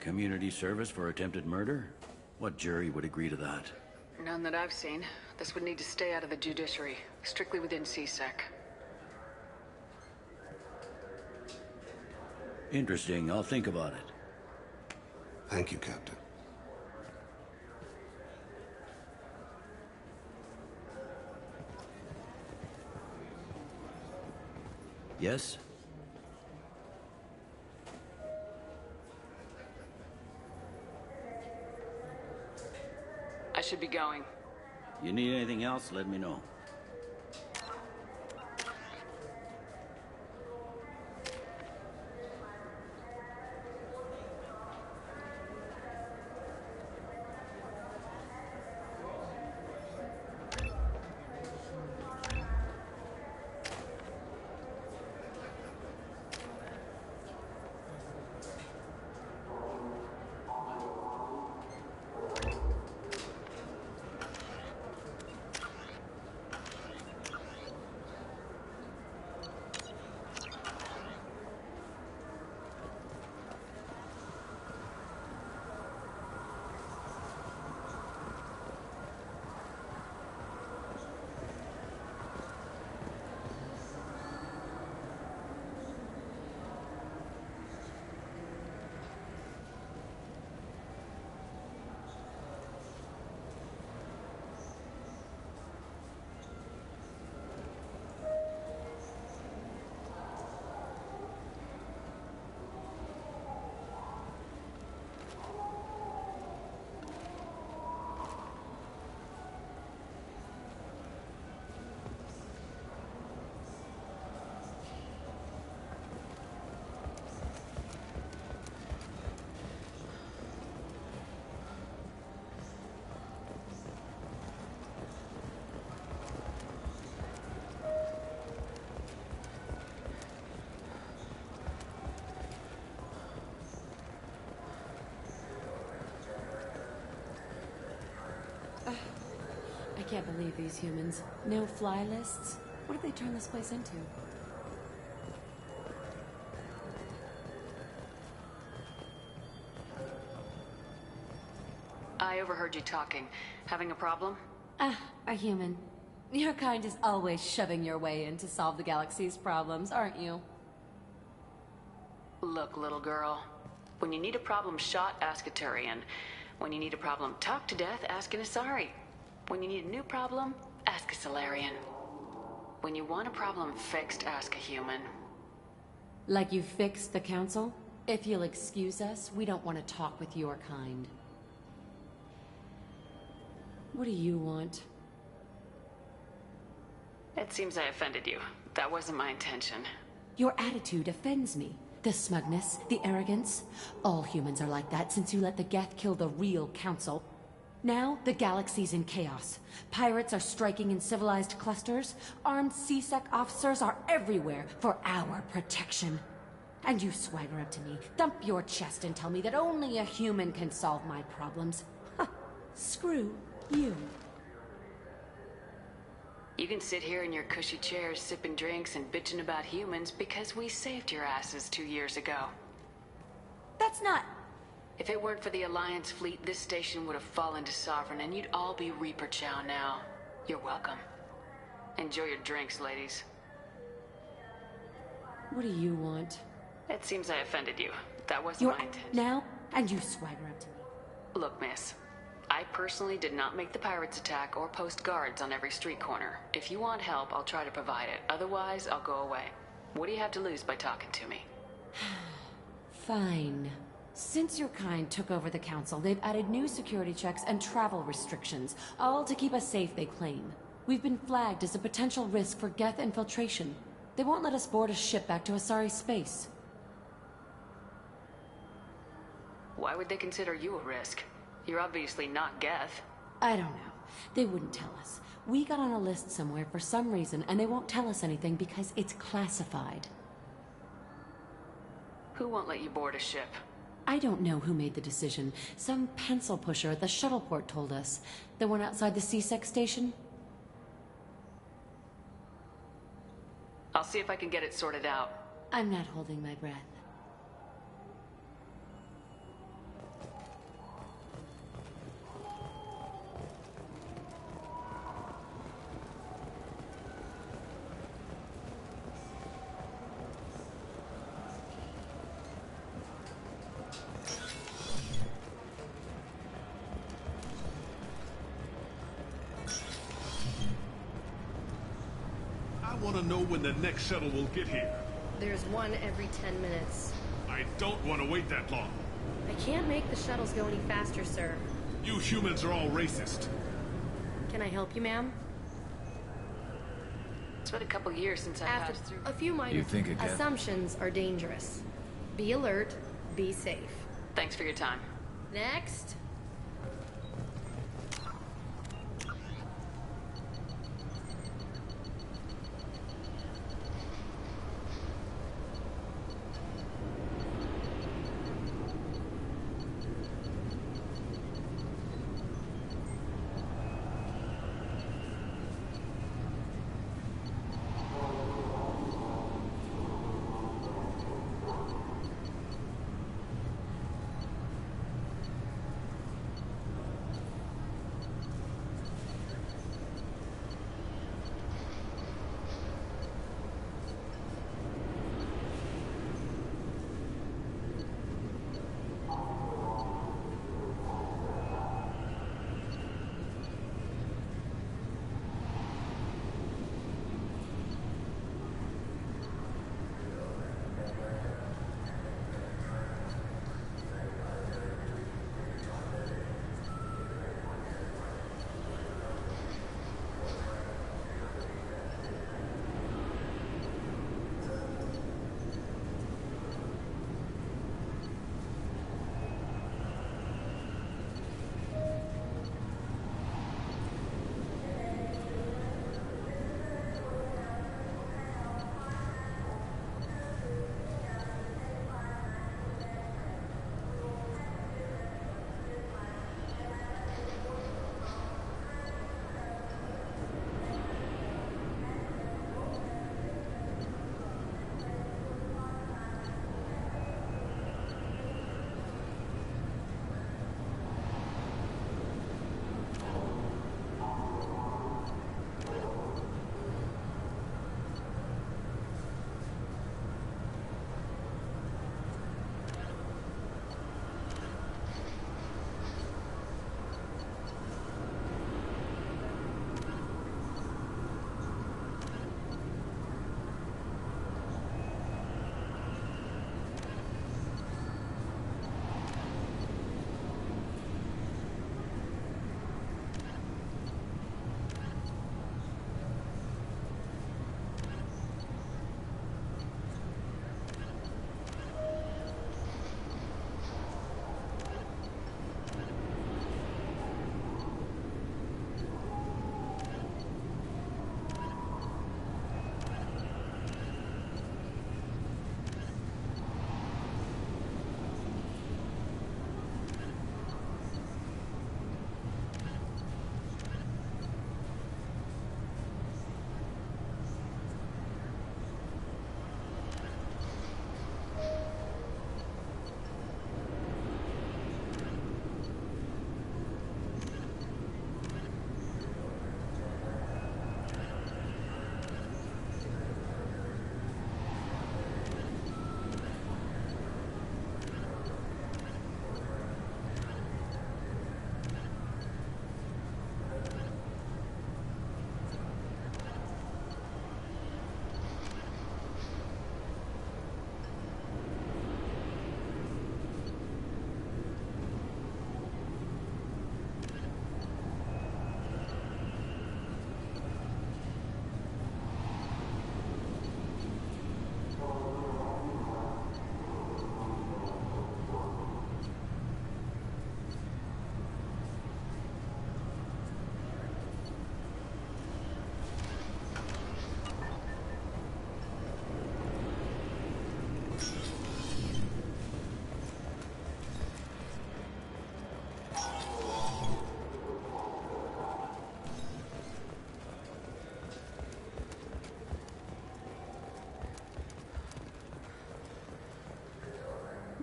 Community service for attempted murder? What jury would agree to that? None that I've seen. This would need to stay out of the judiciary, strictly within CSEC. Interesting. I'll think about it. Thank you, Captain. Yes? I should be going. You need anything else, let me know. I can't believe these humans. No fly lists? What have they turned this place into? I overheard you talking. Having a problem? A human. Your kind is always shoving your way in to solve the galaxy's problems, aren't you? Look, little girl. When you need a problem shot, ask a Turian. When you need a problem talked to death, ask an Asari. When you need a new problem, ask a Solarian. When you want a problem fixed, ask a human. Like you fixed the council? If you'll excuse us, we don't want to talk with your kind. What do you want? It seems I offended you. That wasn't my intention. Your attitude offends me. The smugness, the arrogance. All humans are like that since you let the Geth kill the real council. Now, the galaxy's in chaos. Pirates are striking in civilized clusters. Armed CSEC officers are everywhere for our protection. And you swagger up to me, thump your chest and tell me that only a human can solve my problems. Ha! Screw you. You can sit here in your cushy chairs sipping drinks and bitching about humans because we saved your asses 2 years ago. That's not... If it weren't for the Alliance fleet, this station would have fallen to Sovereign and you'd all be Reaper Chow now. You're welcome. Enjoy your drinks, ladies. What do you want? It seems I offended you. That wasn't You're my intent. now, and you swagger up to me. Look, miss. I personally did not make the pirates attack or post guards on every street corner. If you want help, I'll try to provide it. Otherwise, I'll go away. What do you have to lose by talking to me? Fine. Since your kind took over the council, they've added new security checks and travel restrictions, all to keep us safe, they claim. We've been flagged as a potential risk for Geth infiltration. They won't let us board a ship back to Asari space. Why would they consider you a risk? You're obviously not Geth. I don't know. They wouldn't tell us. We got on a list somewhere for some reason, and they won't tell us anything because it's classified. Who won't let you board a ship? I don't know who made the decision. Some pencil pusher at the shuttle port told us. The one outside the C-Sec station? I'll see if I can get it sorted out. I'm not holding my breath. I want to know when the next shuttle will get here. There's one every 10 minutes. I don't want to wait that long. I can't make the shuttles go any faster, sir. You humans are all racist. Can I help you, ma'am? It's been a couple years since I After passed through. a few minor think it can- assumptions are dangerous. Be alert, be safe. Thanks for your time. Next.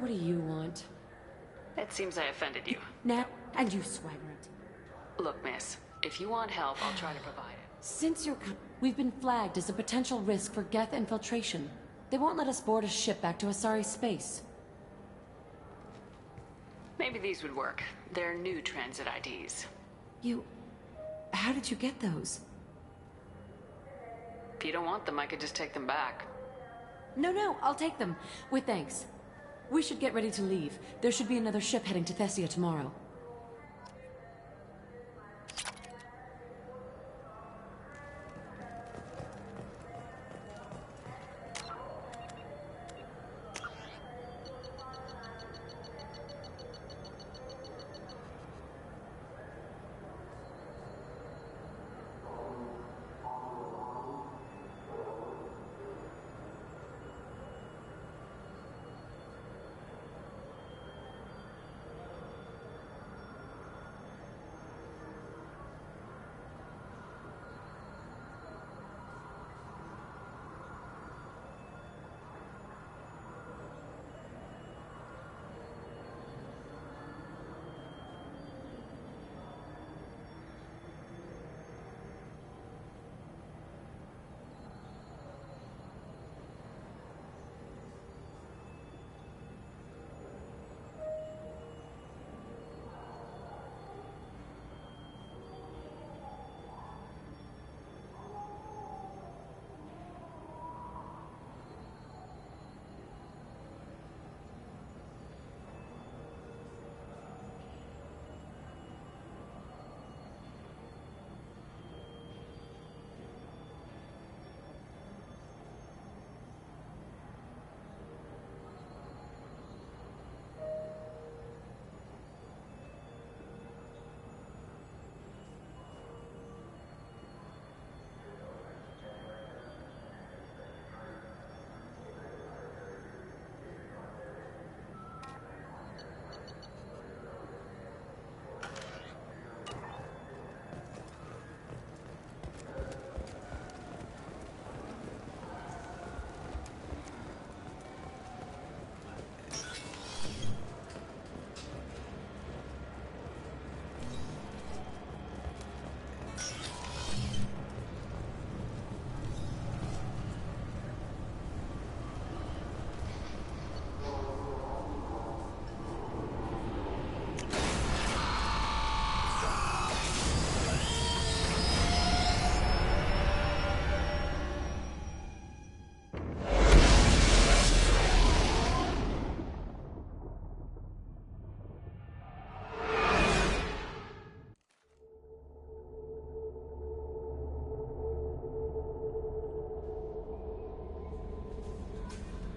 What do you want? It seems I offended you. Nat, and you swagger it. Look, miss, if you want help, I'll try to provide it. Since we've been flagged as a potential risk for Geth infiltration. They won't let us board a ship back to Asari space. Maybe these would work. They're new transit IDs. How did you get those? If you don't want them, I could just take them back. No, I'll take them. With thanks. We should get ready to leave. There should be another ship heading to Thessia tomorrow.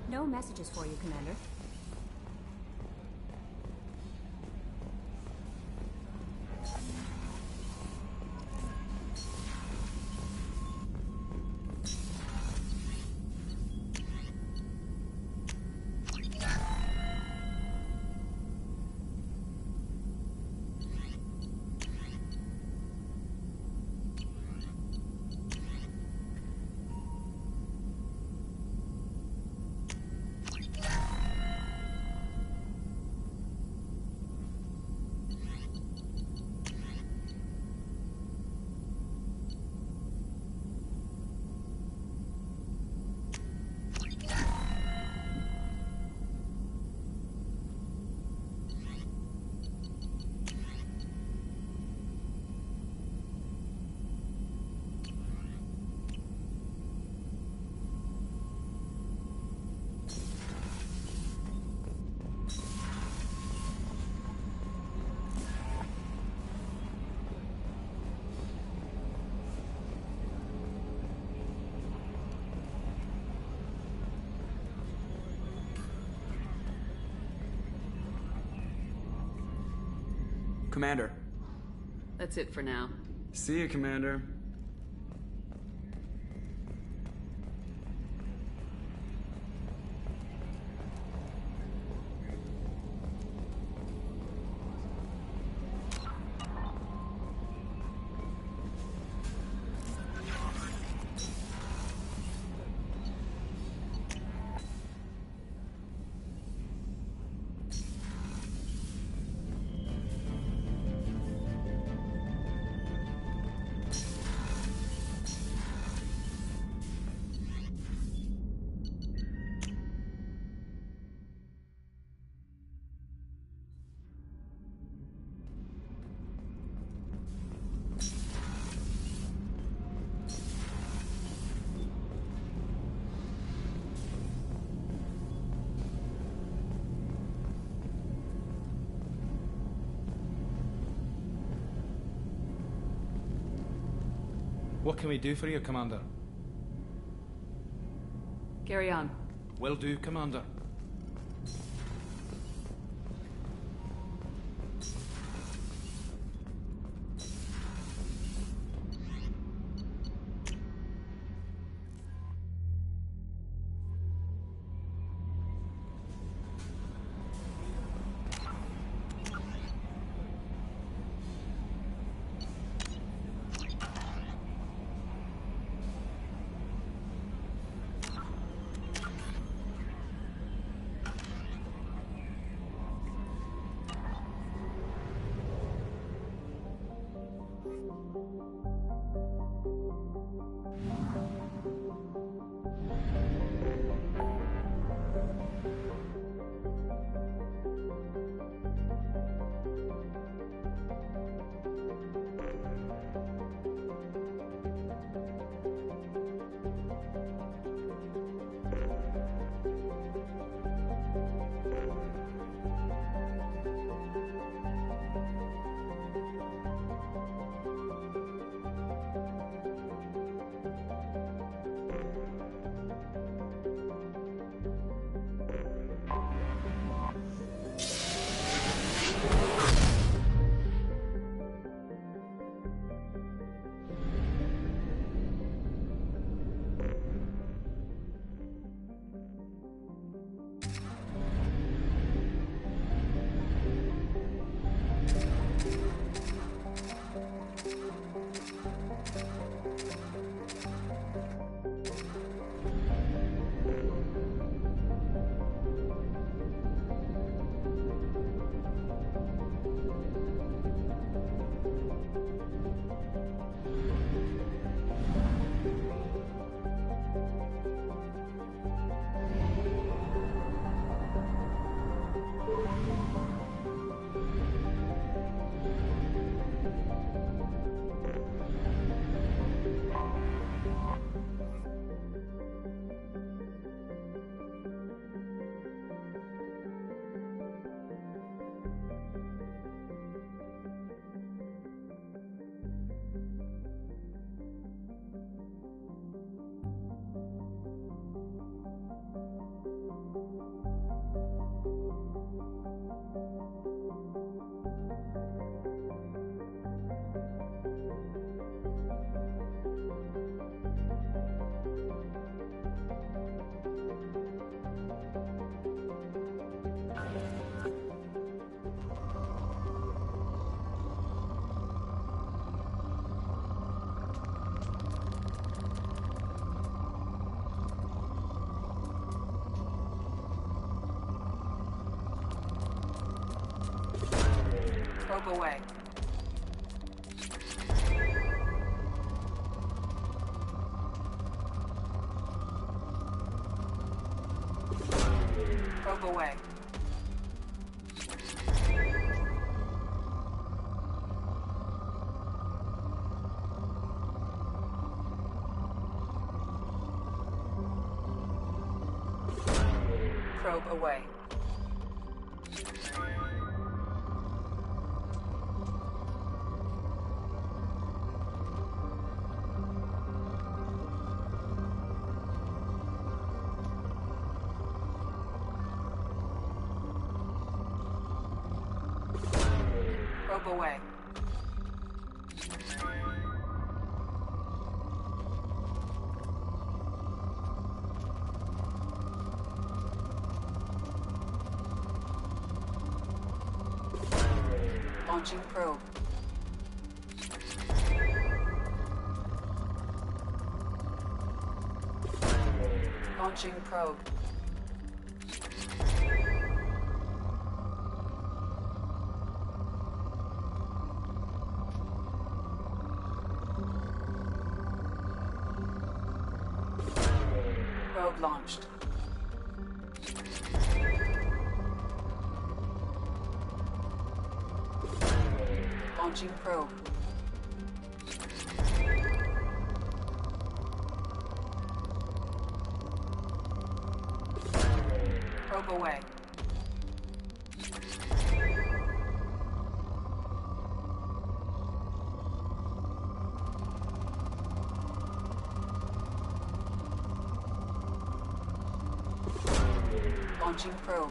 No messages for you, Commander. Commander. That's it for now. See you, Commander. What can we do for you, Commander? Carry on. Will do, Commander. Probe away. Probe away. Probe away. Probe away. Launching probe. Launching probe. Probe launched. Launching probe. Probe away. Launching probe.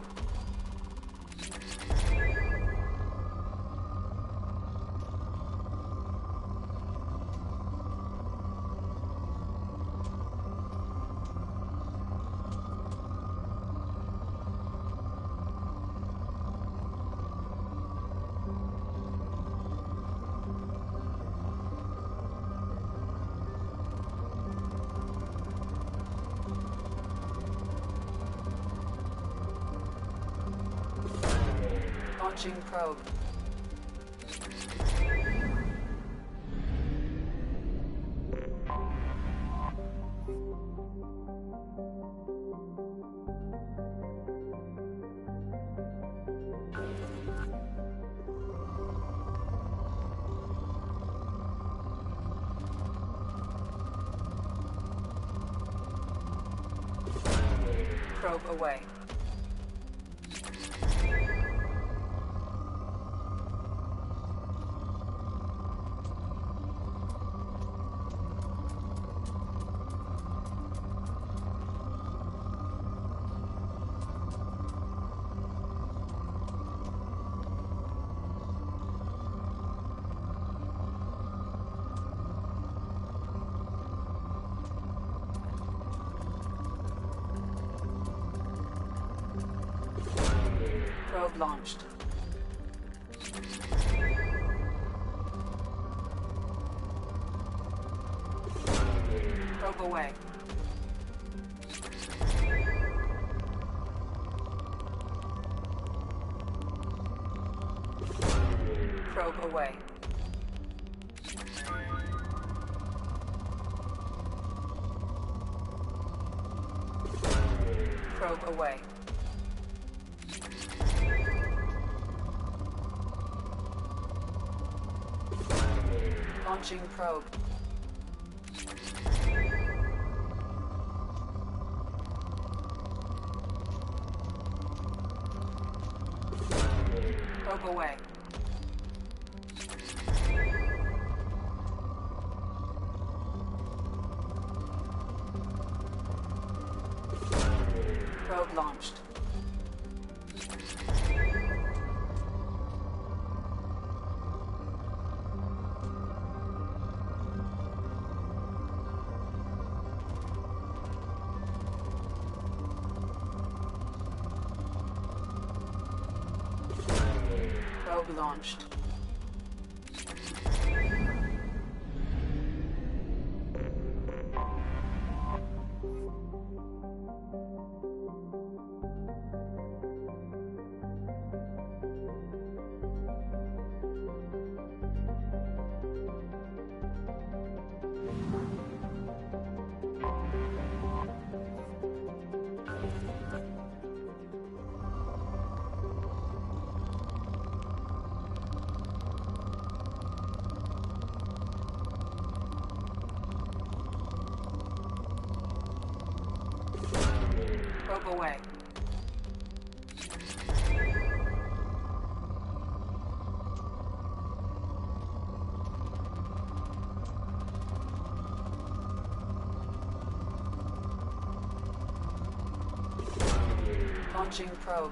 Launching probe. Probe away. Probe launched. Probe away. Probe away. Probe away. Launching probe. Probe away. Probe launched. Probe launched. Probe away. Launching probe.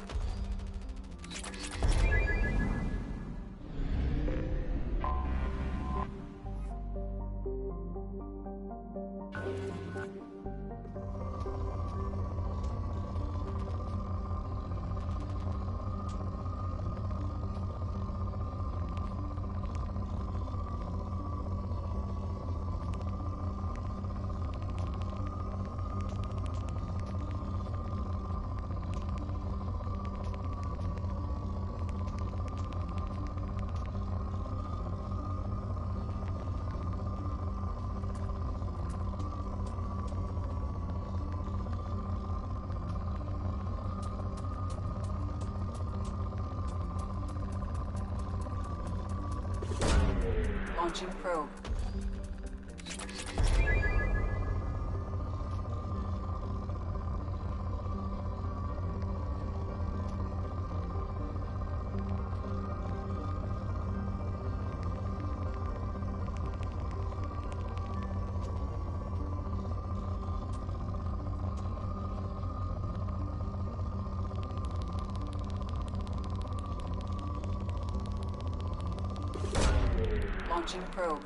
Launching probe. Launching probe.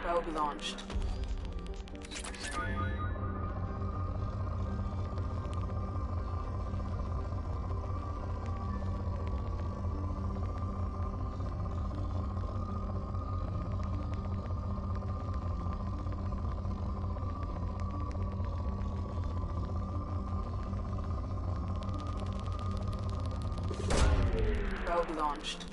Probe launched. Probe launched.